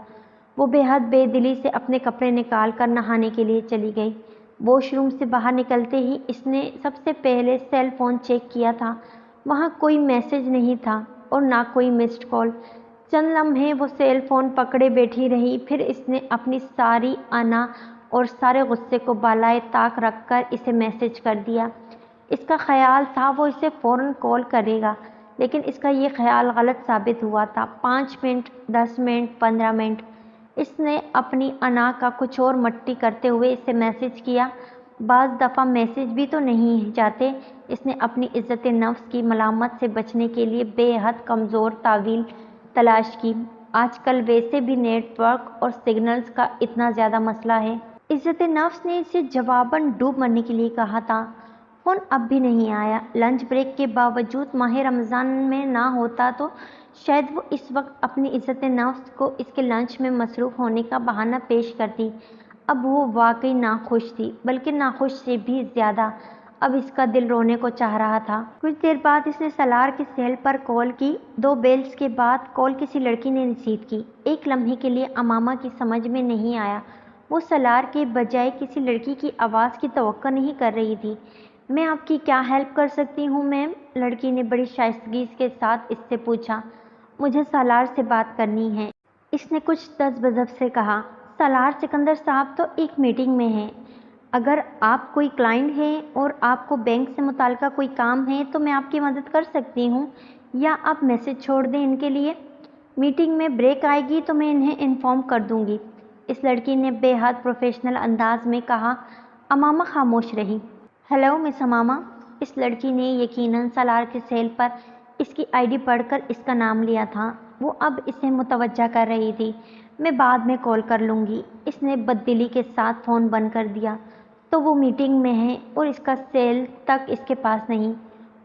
وہ بے حد بے دلی سے اپنے کپڑے نکال کر نہانے کے لیے چلی گئی۔ واش روم سے باہر نکلتے ہی اس نے سب سے پہلے سیل فون چیک کیا تھا۔ وہاں کوئی میسج نہیں تھا اور نہ کوئی مسڈ کال۔ چند لمحے وہ سیل فون پکڑے بیٹھی رہی، پھر اس نے اپنی ساری انا اور سارے غصے کو بالائے طاق رکھ کر اسے میسج کر دیا۔ اس کا خیال تھا وہ اسے فوراً کال کرے گا، لیکن اس کا یہ خیال غلط ثابت ہوا تھا۔ 5 منٹ، 10 منٹ، 15 منٹ۔ اس نے اپنی انا کا کچھ اور مٹی کرتے ہوئے اسے میسج کیا۔ بعض دفعہ میسج بھی تو نہیں جاتے۔ اس نے اپنی عزت نفس کی ملامت سے بچنے کے لیے بے حد کمزور تعویل تلاش کی۔ آج کل ویسے بھی نیٹ ورک اور سگنلز کا اتنا زیادہ مسئلہ ہے۔ عزت نفس نے اسے جواباً ڈوب مرنے کے لیے کہا تھا۔ فون اب بھی نہیں آیا۔ لنچ بریک کے باوجود ماہ رمضان میں نہ ہوتا تو شاید وہ اس وقت اپنی عزت نفس کو اس کے لنچ میں مصروف ہونے کا بہانہ پیش کرتی۔ اب وہ واقعی ناخوش تھی، بلکہ ناخوش سے بھی زیادہ۔ اب اس کا دل رونے کو چاہ رہا تھا۔ کچھ دیر بعد اس نے سالار کے سیل پر کال کی۔ 2 بیلز کے بعد کال کسی لڑکی نے ریسیو کی۔ ایک لمحے کے لیے امامہ کی سمجھ میں نہیں آیا، وہ سالار کے بجائے کسی لڑکی کی آواز کی توقع نہیں کر رہی تھی۔ میں آپ کی کیا ہیلپ کر سکتی ہوں میم؟ لڑکی نے بڑی شائستگی کے ساتھ اس سے پوچھا۔ مجھے سالار سے بات کرنی ہے، اس نے کچھ تذبذب سے کہا۔ سالار سکندر صاحب تو ایک میٹنگ میں ہیں۔ اگر آپ کوئی کلائنٹ ہیں اور آپ کو بینک سے متعلقہ کوئی کام ہے تو میں آپ کی مدد کر سکتی ہوں، یا آپ میسج چھوڑ دیں ان کے لیے۔ میٹنگ میں بریک آئے گی تو میں انہیں انفارم کر دوں گی، اس لڑکی نے بے حد پروفیشنل انداز میں کہا۔ امامہ خاموش رہی۔ ہیلو مس امامہ، اس لڑکی نے یقیناً سالار کے سیل پر اس کی ID پڑھ کر اس کا نام لیا تھا۔ وہ اب اسے متوجہ کر رہی تھی۔ میں بعد میں کال کر لوں گی۔ اس نے بددلی کے ساتھ فون بند کر دیا۔ تو وہ میٹنگ میں ہے اور اس کا سیل تک اس کے پاس نہیں۔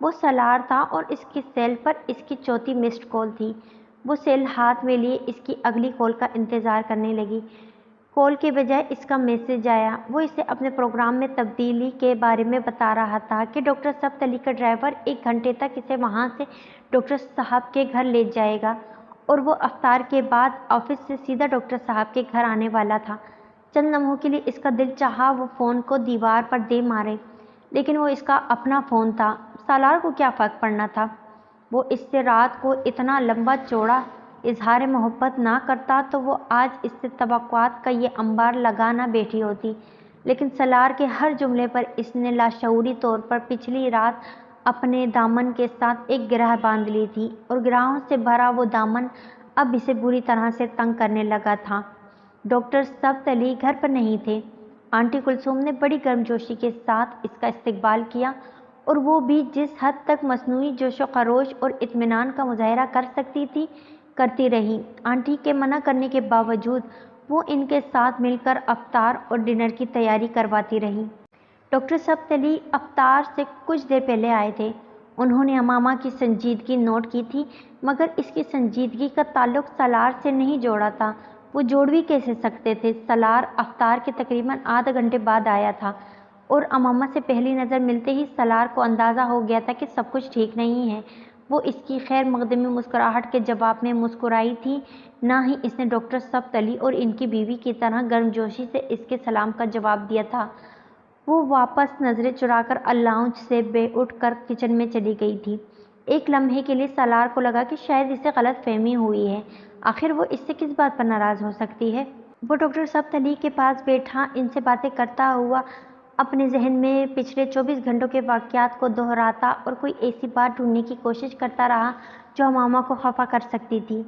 وہ سالار تھا اور اس کی سیل پر اس کی چوتھی مسڈ کال تھی۔ وہ سیل ہاتھ میں لیے اس کی اگلی کال کا انتظار کرنے لگی۔ کال کے بجائے اس کا میسج آیا۔ وہ اسے اپنے پروگرام میں تبدیلی کے بارے میں بتا رہا تھا کہ ڈاکٹر سبت علی کا ڈرائیور 1 گھنٹے تک اسے وہاں سے ڈاکٹر صاحب کے گھر لے جائے گا اور وہ افطار کے بعد آفس سے سیدھا ڈاکٹر صاحب کے گھر آنے والا تھا۔ چند لمحوں کے لیے اس کا دل چاہا وہ فون کو دیوار پر دے مارے، لیکن وہ اس کا اپنا فون تھا، سالار کو کیا فرق پڑنا تھا۔ وہ اس سے رات کو اتنا لمبا چوڑا اظہار محبت نہ کرتا تو وہ آج اس سے توقعات کا یہ انبار لگا نہ بیٹھی ہوتی، لیکن سالار کے ہر جملے پر اس نے لاشعوری طور پر پچھلی رات اپنے دامن کے ساتھ ایک گرہ باندھ لی تھی، اور گرہوں سے بھرا وہ دامن اب اسے بری طرح سے تنگ کرنے لگا تھا۔ ڈاکٹر سبت علی گھر پر نہیں تھے۔ آنٹی کلثوم نے بڑی گرمجوشی کے ساتھ اس کا استقبال کیا، اور وہ بھی جس حد تک مصنوعی جوش و خروش اور اطمینان کا مظاہرہ کر سکتی تھی کرتی رہی۔ آنٹی کے منع کرنے کے باوجود وہ ان کے ساتھ مل کر افطار اور ڈنر کی تیاری کرواتی رہی۔ ڈاکٹر سبت علی افطار سے کچھ دیر پہلے آئے تھے۔ انہوں نے امامہ کی سنجیدگی نوٹ کی تھی، مگر اس کی سنجیدگی کا تعلق سالار سے نہیں جوڑا تھا۔ وہ جوڑ بھی کیسے سکتے تھے؟ سالار افطار کے تقریباً آدھا گھنٹے بعد آیا تھا، اور امامہ سے پہلی نظر ملتے ہی سالار کو اندازہ ہو گیا تھا کہ سب کچھ ٹھیک نہیں ہے۔ وہ اس کی خیر مقدمی مسکراہٹ کے جواب میں مسکرائی تھی، نہ ہی اس نے ڈاکٹر سبت علی اور ان کی بیوی کی طرح گرمجوشی سے اس کے سلام کا جواب دیا تھا۔ وہ واپس نظریں چرا کر لاؤنج سے اٹھ کر کچن میں چلی گئی تھی۔ ایک لمحے کے لیے سالار کو لگا کہ شاید اسے غلط فہمی ہوئی ہے، آخر وہ اس سے کس بات پر ناراض ہو سکتی ہے۔ وہ ڈاکٹر سبت علی کے پاس بیٹھا ان سے باتیں کرتا ہوا اپنے ذہن میں پچھلے 24 گھنٹوں کے واقعات کو دہراتا اور کوئی ایسی بات ڈھونڈنے کی کوشش کرتا رہا جو امامہ کو خفا کر سکتی تھی۔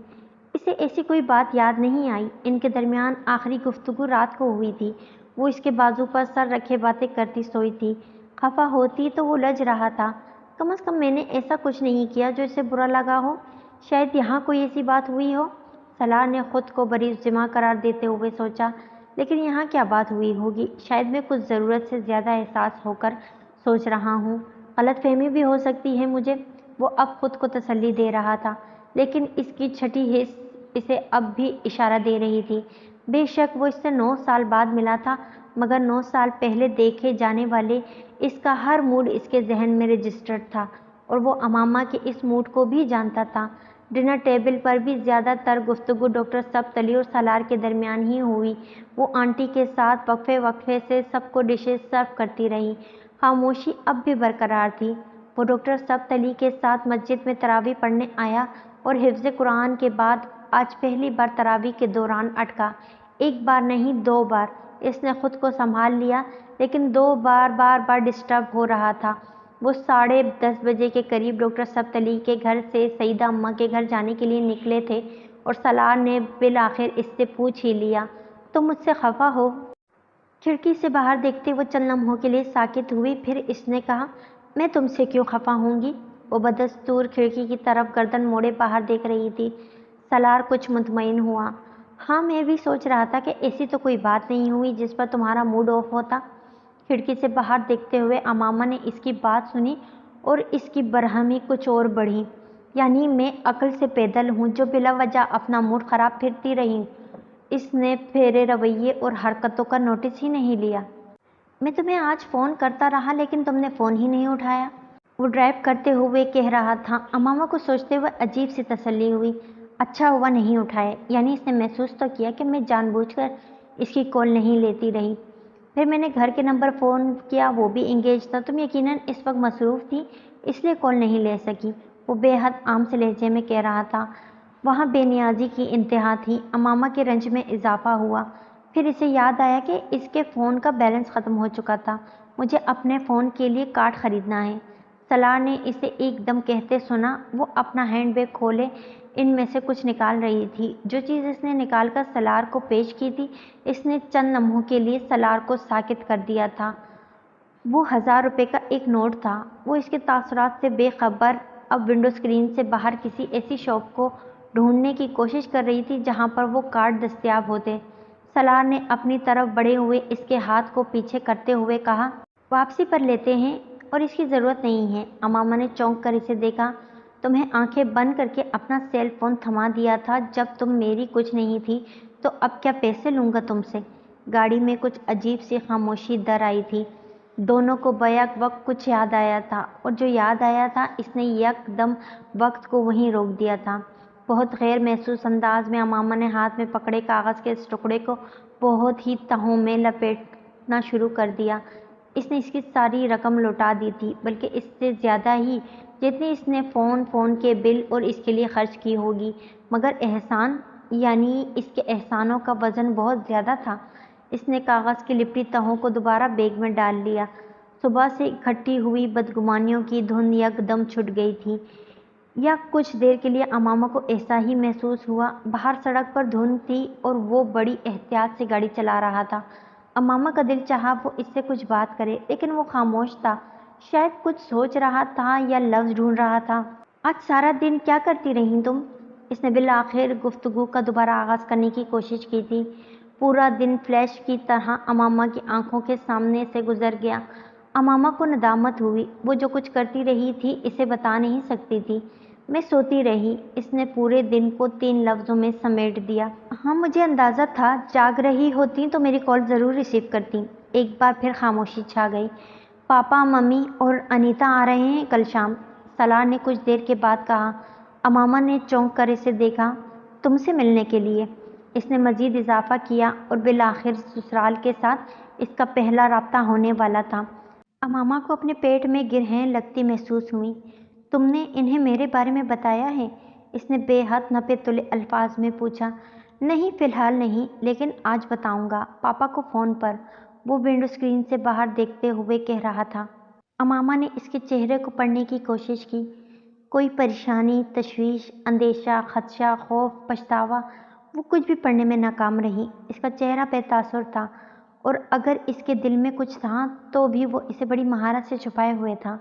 اسے ایسی کوئی بات یاد نہیں آئی۔ ان کے درمیان آخری گفتگو رات کو ہوئی تھی۔ وہ اس کے بازو پر سر رکھے باتیں کرتی سوئی تھی۔ خفا ہوتی تو وہ لج رہا تھا۔ کم از کم میں نے ایسا کچھ نہیں کیا جو اسے برا لگا ہو، شاید یہاں کوئی ایسی بات ہوئی ہو۔ سالار نے خود کو بری ذمہ قرار دیتے ہوئے سوچا، لیکن یہاں کیا بات ہوئی ہوگی؟ شاید میں کچھ ضرورت سے زیادہ احساس ہو کر سوچ رہا ہوں، غلط فہمی بھی ہو سکتی ہے مجھے۔ وہ اب خود کو تسلی دے رہا تھا، لیکن اس کی چھٹی حس اسے اب بھی اشارہ دے رہی تھی۔ بے شک وہ اس سے 9 سال بعد ملا تھا، مگر 9 سال پہلے دیکھے جانے والے اس کا ہر موڈ اس کے ذہن میں رجسٹرڈ تھا، اور وہ امامہ کے اس موڈ کو بھی جانتا تھا۔ ڈنر ٹیبل پر بھی زیادہ تر گفتگو ڈاکٹر سبت علی اور سالار کے درمیان ہی ہوئی۔ وہ آنٹی کے ساتھ وقفے وقفے سے سب کو ڈشز سرو کرتی رہی۔ خاموشی اب بھی برقرار تھی۔ وہ ڈاکٹر سبت علی کے ساتھ مسجد میں تراویح پڑھنے آیا اور حفظ قرآن کے بعد آج پہلی بار تراویح کے دوران اٹکا۔ ایک بار نہیں 2 بار اس نے خود کو سنبھال لیا، لیکن 2 بار بار ڈسٹرب ہو رہا تھا۔ وہ 10:30 بجے کے قریب ڈاکٹر سبت علی کے گھر سے سیدہ اماں کے گھر جانے کے لیے نکلے تھے، اور سالار نے بالآخر اس سے پوچھ ہی لیا، تم مجھ سے خفا ہو؟ کھڑکی سے باہر دیکھتے وہ چند لمحوں کے لیے ساکت ہوئی، پھر اس نے کہا، میں تم سے کیوں خفا ہوں گی؟ وہ بدستور کھڑکی کی طرف گردن موڑے باہر دیکھ رہی تھی۔ سالار کچھ مطمئن ہوا، ہاں میں بھی سوچ رہا تھا کہ ایسی تو کوئی بات نہیں ہوئی جس پر تمہارا موڈ آف ہوتا۔ کھڑکی سے باہر دیکھتے ہوئے امامہ نے اس کی بات سنی، اور اس کی برہمی کچھ اور بڑھی، یعنی میں عقل سے پیدل ہوں جو بلا وجہ اپنا موڈ خراب پھرتی رہی۔ اس نے پھیرے رویے اور حرکتوں کا نوٹس ہی نہیں لیا۔ میں تمہیں آج فون کرتا رہا لیکن تم نے فون ہی نہیں اٹھایا، وہ ڈرائیو کرتے ہوئے کہہ رہا تھا۔ امامہ کو سوچتے ہوئے عجیب سی تسلی ہوئی، اچھا ہوا نہیں اٹھائے، یعنی اس نے محسوس تو کیا کہ میں جان بوجھ کر اس کی کال نہیں لیتی رہی۔ پھر میں نے گھر کے نمبر فون کیا، وہ بھی انگیج تھا، تم یقیناً اس وقت مصروف تھی اس لیے کال نہیں لے سکی، وہ بے حد عام سے لہجے میں کہہ رہا تھا۔ وہاں بے نیازی کی انتہا تھی۔ امامہ کے رنج میں اضافہ ہوا۔ پھر اسے یاد آیا کہ اس کے فون کا بیلنس ختم ہو چکا تھا، مجھے اپنے فون کے لیے کارڈ خریدنا ہے۔ سالار نے اسے ایک دم کہتے سنا۔ وہ اپنا ہینڈ بیگ کھولے ان میں سے کچھ نکال رہی تھی۔ جو چیز اس نے نکال کر سالار کو پیش کی تھی، اس نے چند لمحوں کے لیے سالار کو ساکت کر دیا تھا۔ وہ 1000 روپے کا ایک نوٹ تھا۔ وہ اس کے تاثرات سے بے خبر اب ونڈو اسکرین سے باہر کسی ایسی شاپ کو ڈھونڈنے کی کوشش کر رہی تھی جہاں پر وہ کارڈ دستیاب ہوتے۔ سالار نے اپنی طرف بڑھے ہوئے اس کے ہاتھ کو پیچھے کرتے ہوئے کہا، واپسی پر لیتے ہیں، اور اس کی ضرورت نہیں ہے۔ امامہ نے چونک کر اسے دیکھا۔ تمہیں آنکھیں بند کر کے اپنا سیل فون تھما دیا تھا جب تم میری کچھ نہیں تھی، تو اب کیا پیسے لوں گا تم سے؟ گاڑی میں کچھ عجیب سی خاموشی در آئی تھی۔ دونوں کو بیک وقت کچھ یاد آیا تھا، اور جو یاد آیا تھا اس نے یک دم وقت کو وہیں روک دیا تھا۔ بہت غیر محسوس انداز میں امامہ نے ہاتھ میں پکڑے کاغذ کے اس ٹکڑے کو بہت ہی تہوں میں لپیٹنا شروع کر دیا۔ اس نے اس کی ساری رقم لوٹا دی تھی، بلکہ اس سے زیادہ ہی، جتنی اس نے فون کے بل اور اس کے لیے خرچ کی ہوگی، مگر احسان، یعنی اس کے احسانوں کا وزن بہت زیادہ تھا۔ اس نے کاغذ کی لپٹی تہوں کو دوبارہ بیگ میں ڈال لیا۔ صبح سے اکٹھی ہوئی بدگمانیوں کی دھند یک دم چھٹ گئی تھی۔ یا کچھ دیر کے لیے امامہ کو ایسا ہی محسوس ہوا۔ باہر سڑک پر دھند تھی اور وہ بڑی احتیاط سے گاڑی چلا رہا تھا۔ امامہ کا دل چاہا وہ اس سے کچھ بات کرے، لیکن وہ خاموش تھا۔ شاید کچھ سوچ رہا تھا یا لفظ ڈھونڈ رہا تھا۔ آج سارا دن کیا کرتی رہیں تم؟ اس نے بالآخر گفتگو کا دوبارہ آغاز کرنے کی کوشش کی تھی۔ پورا دن فلیش کی طرح امامہ کی آنکھوں کے سامنے سے گزر گیا۔ امامہ کو ندامت ہوئی۔ وہ جو کچھ کرتی رہی تھی اسے بتا نہیں سکتی تھی۔ میں سوتی رہی۔ اس نے پورے دن کو 3 لفظوں میں سمیٹ دیا۔ ہاں، مجھے اندازہ تھا جاگ رہی ہوتی تو میری کال ضرور ریسیو کرتی۔ ایک بار پھر خاموشی چھا گئی۔ پاپا، ممی اور انیتا آ رہے ہیں کل شام، سالار نے کچھ دیر کے بعد کہا۔ امامہ نے چونک کر اسے دیکھا۔ تم سے ملنے کے لیے، اس نے مزید اضافہ کیا، اور بالآخر سسرال کے ساتھ اس کا پہلا رابطہ ہونے والا تھا۔ امامہ کو اپنے پیٹ میں گرہیں لگتی محسوس ہوئیں۔ تم نے انہیں میرے بارے میں بتایا ہے؟ اس نے بے حد نپے تلے الفاظ میں پوچھا۔ نہیں، فی الحال نہیں، لیکن آج بتاؤں گا، پاپا کو فون پر، وہ ونڈو اسکرین سے باہر دیکھتے ہوئے کہہ رہا تھا۔ امامہ نے اس کے چہرے کو پڑھنے کی کوشش کی۔ کوئی پریشانی، تشویش، اندیشہ، خدشہ، خوف، پچھتاوا، وہ کچھ بھی پڑھنے میں ناکام رہی۔ اس کا چہرہ بے تاثر تھا، اور اگر اس کے دل میں کچھ تھا تو بھی وہ اسے بڑی مہارت سے چھپائے ہوئے تھا۔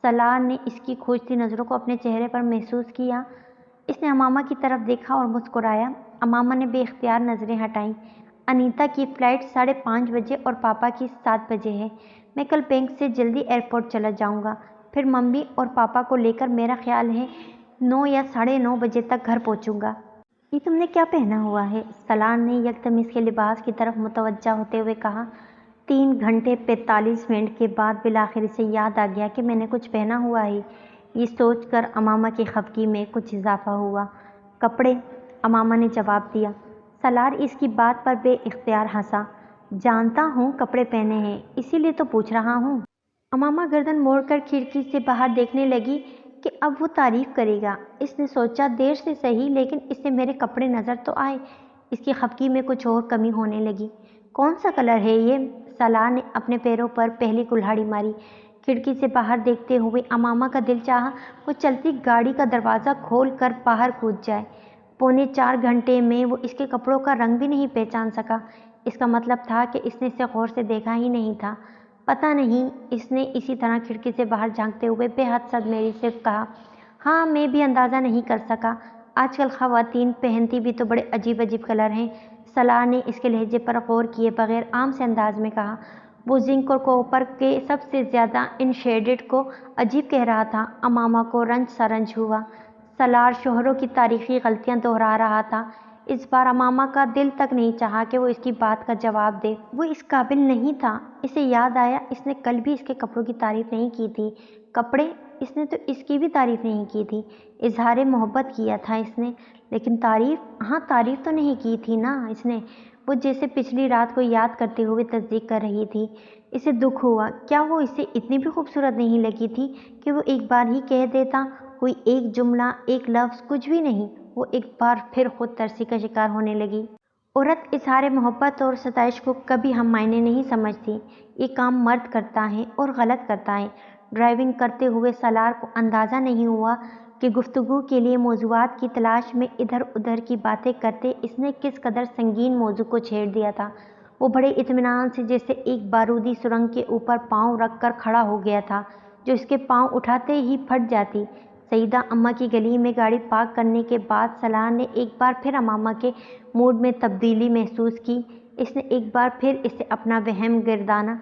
سالار نے اس کی کھوجتی نظروں کو اپنے چہرے پر محسوس کیا۔ اس نے امامہ کی طرف دیکھا اور مسکرایا۔ امامہ نے بے اختیار نظریں ہٹائیں۔ انیتا کی فلائٹ 5:30 بجے اور پاپا کی 7 بجے ہے۔ میں کل بینک سے جلدی ایئرپورٹ چلا جاؤں گا، پھر ممی اور پاپا کو لے کر میرا خیال ہے 9 یا 9:30 بجے تک گھر پہنچوں گا۔ یہ تم نے کیا پہنا ہوا ہے؟ سالار نے یکدم اس کے لباس کی طرف متوجہ ہوتے ہوئے کہا۔ 3 گھنٹے 45 منٹ کے بعد بالآخر اسے یاد آ گیا کہ میں نے کچھ پہنا ہوا ہے۔ یہ سوچ کر امامہ کی خفگی میں کچھ اضافہ ہوا۔ کپڑے، امامہ نے جواب دیا۔ سالار اس کی بات پر بے اختیار ہنسا۔ جانتا ہوں کپڑے پہنے ہیں، اسی لیے تو پوچھ رہا ہوں۔ امامہ گردن موڑ کر کھڑکی سے باہر دیکھنے لگی کہ اب وہ تعریف کرے گا۔ اس نے سوچا دیر سے صحیح، لیکن اس سے میرے کپڑے نظر تو آئے۔ اس کی خفگی میں کچھ اور کمی ہونے لگی۔ کون سا کلر ہے یہ؟ سالار نے اپنے پیروں پر پہلی کلہاڑی ماری۔ کھڑکی سے باہر دیکھتے ہوئے امامہ کا دل چاہا وہ چلتی گاڑی کا دروازہ کھول کر باہر کود جائے۔ 3.25 گھنٹے میں وہ اس کے کپڑوں کا رنگ بھی نہیں پہچان سکا۔ اس کا مطلب تھا کہ اس نے اسے غور سے دیکھا ہی نہیں تھا۔ پتہ نہیں، اس نے اسی طرح کھڑکی سے باہر جھانکتے ہوئے بے حد صدمے سے کہا۔ ہاں، میں بھی اندازہ نہیں کر سکا۔ آج کل خواتین پہنتی بھی تو بڑے عجیب عجیب کلر ہیں۔ سالار نے اس کے لہجے پر غور کیے بغیر عام سے انداز میں کہا۔ وہ زنک اور کوپر کے سب سے زیادہ ان شیڈڈ کو عجیب کہہ رہا تھا۔ امامہ کو رنج سا رنج ہوا۔ سالار شوہروں کی تاریخی غلطیاں دہرا رہا تھا۔ اس بار امامہ کا دل تک نہیں چاہا کہ وہ اس کی بات کا جواب دے۔ وہ اس قابل نہیں تھا۔ اسے یاد آیا اس نے کل بھی اس کے کپڑوں کی تعریف نہیں کی تھی۔ کپڑے؟ اس نے تو اس کی بھی تعریف نہیں کی تھی۔ اظہار محبت کیا تھا اس نے، لیکن تعریف؟ ہاں، تعریف تو نہیں کی تھی نا اس نے۔ وہ جیسے پچھلی رات کو یاد کرتے ہوئے تصدیق کر رہی تھی۔ اسے دکھ ہوا۔ کیا وہ اسے اتنی بھی خوبصورت نہیں لگی تھی کہ وہ ایک بار ہی کہہ دیتا؟ کوئی ایک جملہ، ایک لفظ، کچھ بھی نہیں۔ وہ ایک بار پھر خود ترسی کا شکار ہونے لگی۔ عورت اظہار محبت اور ستائش کو کبھی ہم معنی نہیں سمجھتی۔ یہ کام مرد کرتا ہے اور غلط کرتا ہے۔ ڈرائیونگ کرتے ہوئے سالار کو اندازہ نہیں ہوا کہ گفتگو کے لیے موضوعات کی تلاش میں ادھر ادھر کی باتیں کرتے اس نے کس قدر سنگین موضوع کو چھیڑ دیا تھا۔ وہ بڑے اطمینان سے جیسے ایک بارودی سرنگ کے اوپر پاؤں رکھ کر کھڑا ہو گیا تھا جو اس کے پاؤں اٹھاتے ہی پھٹ جاتی۔ سیدہ اماں کی گلی میں گاڑی پارک کرنے کے بعد سالار نے ایک بار پھر امامہ کے موڈ میں تبدیلی محسوس کی۔ اس نے ایک بار پھر اسے اپنا وہم گردانا۔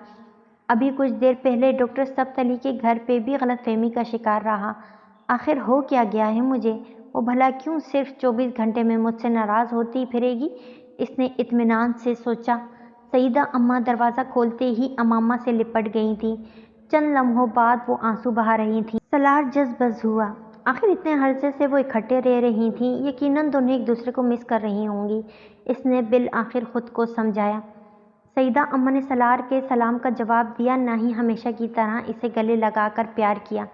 ابھی کچھ دیر پہلے ڈاکٹر سبتلی کے گھر پہ بھی غلط فہمی کا شکار رہا۔ آخر ہو کیا گیا ہے مجھے؟ وہ بھلا کیوں صرف 24 گھنٹے میں مجھ سے ناراض ہوتی پھرے گی؟ اس نے اطمینان سے سوچا۔ سیدہ اماں دروازہ کھولتے ہی امامہ سے لپٹ گئی تھیں۔ چند لمحوں بعد وہ آنسو بہا رہی تھیں۔ سالار جذب ہوا۔ آخر اتنے عرصے سے وہ اکٹھے رہ رہی تھیں، یقیناً دونوں ایک دوسرے کو مس کر رہی ہوں گی۔ اس نے بالآخر خود کو سمجھایا۔ سیدہ اماں نے سالار کے سلام کا جواب دیا، نہ ہی ہمیشہ کی طرح اسے گلے لگا کر پیار کیا۔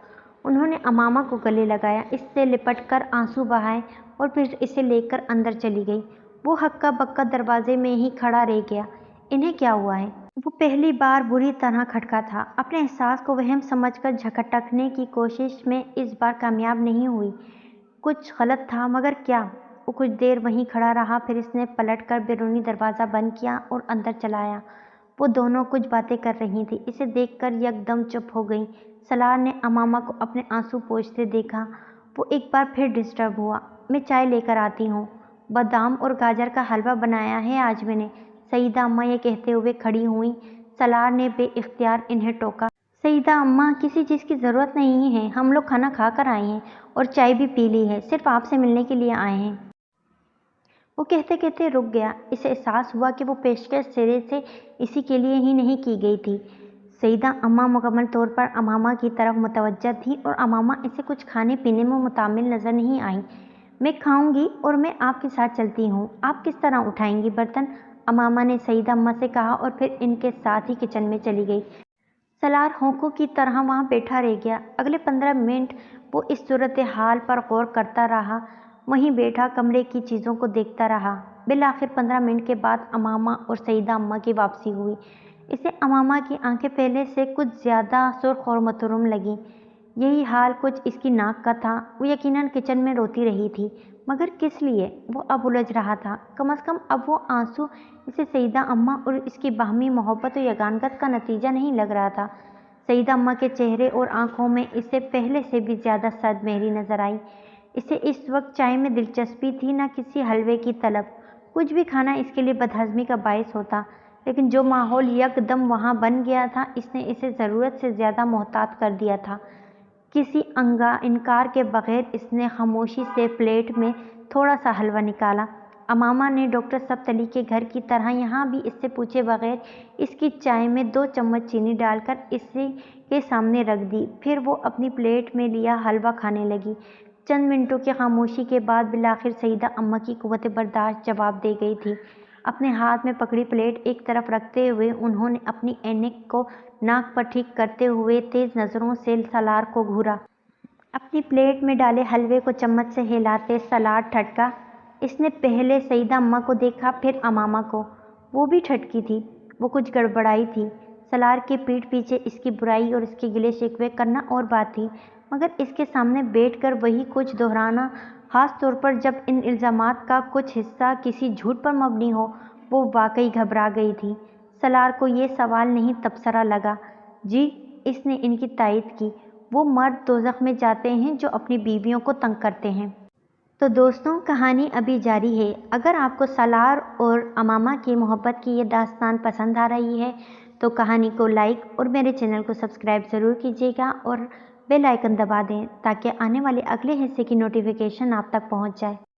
انہوں نے امامہ کو گلے لگایا، اس سے لپٹ کر آنسو بہائے اور پھر اسے لے کر اندر چلی گئی۔ وہ ہکا بکا دروازے میں ہی کھڑا رہ گیا۔ انہیں کیا ہوا ہے؟ وہ پہلی بار بری طرح کھٹکا تھا۔ اپنے احساس کو وہم سمجھ کر جھٹکنے کی کوشش میں اس بار کامیاب نہیں ہوئی۔ کچھ غلط تھا، مگر کیا؟ وہ کچھ دیر وہیں کھڑا رہا، پھر اس نے پلٹ کر بیرونی دروازہ بند کیا اور اندر چلا آیا۔ وہ دونوں کچھ باتیں کر رہی تھیں۔ اسے دیکھ کر یکدم چپ ہو گئی۔ سالار نے امامہ کو اپنے آنسو پوچھتے دیکھا۔ وہ ایک بار پھر ڈسٹرب ہوا۔ میں چائے لے کر آتی ہوں۔ بادام اور گاجر کا حلوہ بنایا ہے آج میں نے۔ سیدہ اماں یہ کہتے ہوئے کھڑی ہوئیں۔ سالار نے بے اختیار انہیں ٹوکا۔ سیدہ اماں، کسی چیز کی ضرورت نہیں ہے، ہم لوگ کھانا کھا کر آئے ہیں اور چائے بھی پی لی ہے، صرف آپ سے ملنے کے لیے آئے ہیں۔ وہ کہتے کہتے رک گیا۔ اسے احساس ہوا کہ وہ پیشکش سرے سے اسی کے لیے ہی نہیں کی گئی تھی۔ سیدہ اماں مکمل طور پر امامہ کی طرف متوجہ تھیں اور امامہ اسے کچھ کھانے پینے میں متعامل نظر نہیں آئیں۔ میں کھاؤں گی اور میں آپ کے ساتھ چلتی ہوں، آپ کس طرح اٹھائیں گی برتن؟ امامہ نے سیدہ اماں سے کہا اور پھر ان کے ساتھ ہی کچن میں چلی گئی۔ سالار ہونکوں کی طرح وہاں بیٹھا رہ گیا۔ اگلے 15 منٹ وہ اس صورتحال پر غور کرتا رہا، وہیں بیٹھا کمرے کی چیزوں کو دیکھتا رہا۔ بالآخر 15 منٹ کے بعد امامہ اور سیدہ اماں کی واپسی ہوئی۔ اسے امامہ کی آنکھیں پہلے سے کچھ زیادہ سرخ اور متروم لگیں۔ یہی حال کچھ اس کی ناک کا تھا۔ وہ یقیناً کچن میں روتی رہی تھی، مگر کس لیے؟ وہ اب الجھ رہا تھا۔ کم از کم اب وہ آنسو اسے سیدہ اماں اور اس کی باہمی محبت و یگانگت کا نتیجہ نہیں لگ رہا تھا۔ سیدہ اماں کے چہرے اور آنکھوں میں اسے پہلے سے بھی زیادہ سرد مہری نظر آئی۔ اسے اس وقت چائے میں دلچسپی تھی، نہ کسی حلوے کی طلب۔ کچھ بھی کھانا اس کے لیے بدہضمی کا باعث ہوتا، لیکن جو ماحول یکدم وہاں بن گیا تھا، اس نے اسے ضرورت سے زیادہ محتاط کر دیا تھا۔ کسی انکار کے بغیر اس نے خاموشی سے پلیٹ میں تھوڑا سا حلوہ نکالا۔ امامہ نے ڈاکٹر سبتلی کے گھر کی طرح یہاں بھی اس سے پوچھے بغیر اس کی چائے میں 2 چمچ چینی ڈال کر اسے کے سامنے رکھ دی، پھر وہ اپنی پلیٹ میں لیا حلوہ کھانے لگی۔ چند منٹوں کی خاموشی کے بعد بالآخر سیدہ اماں کی قوت برداشت جواب دے گئی تھی۔ اپنے ہاتھ میں پکڑی پلیٹ ایک طرف رکھتے ہوئے انہوں نے اپنی اینک کو ناک پر ٹھیک کرتے ہوئے تیز نظروں سے سالار کو گھورا۔ اپنی پلیٹ میں ڈالے حلوے کو چمچ سے ہلاتے سالار ٹھٹکا۔ اس نے پہلے سیدہ اماں کو دیکھا، پھر امامہ کو۔ وہ بھی ٹھٹکی تھی۔ وہ کچھ گڑبڑائی تھی۔ سالار کی پیٹھ پیچھے اس کی برائی اور اس کے گلے شکوے کرنا اور بات تھی، مگر اس کے سامنے بیٹھ کر وہی کچھ دہرانا، خاص طور پر جب ان الزامات کا کچھ حصہ کسی جھوٹ پر مبنی ہو، وہ واقعی گھبرا گئی تھی۔ سالار کو یہ سوال نہیں تبصرہ لگا۔ جی، اس نے ان کی تائید کی، وہ مرد دوزخ میں جاتے ہیں جو اپنی بیویوں کو تنگ کرتے ہیں۔ تو دوستوں، کہانی ابھی جاری ہے۔ اگر آپ کو سالار اور امامہ کی محبت کی یہ داستان پسند آ رہی ہے تو کہانی کو لائک اور میرے چینل کو سبسکرائب ضرور کیجیے گا اور بیل آئیکن دبا دیں تاکہ آنے والے اگلے حصے کی نوٹیفیکیشن آپ تک پہنچ جائے۔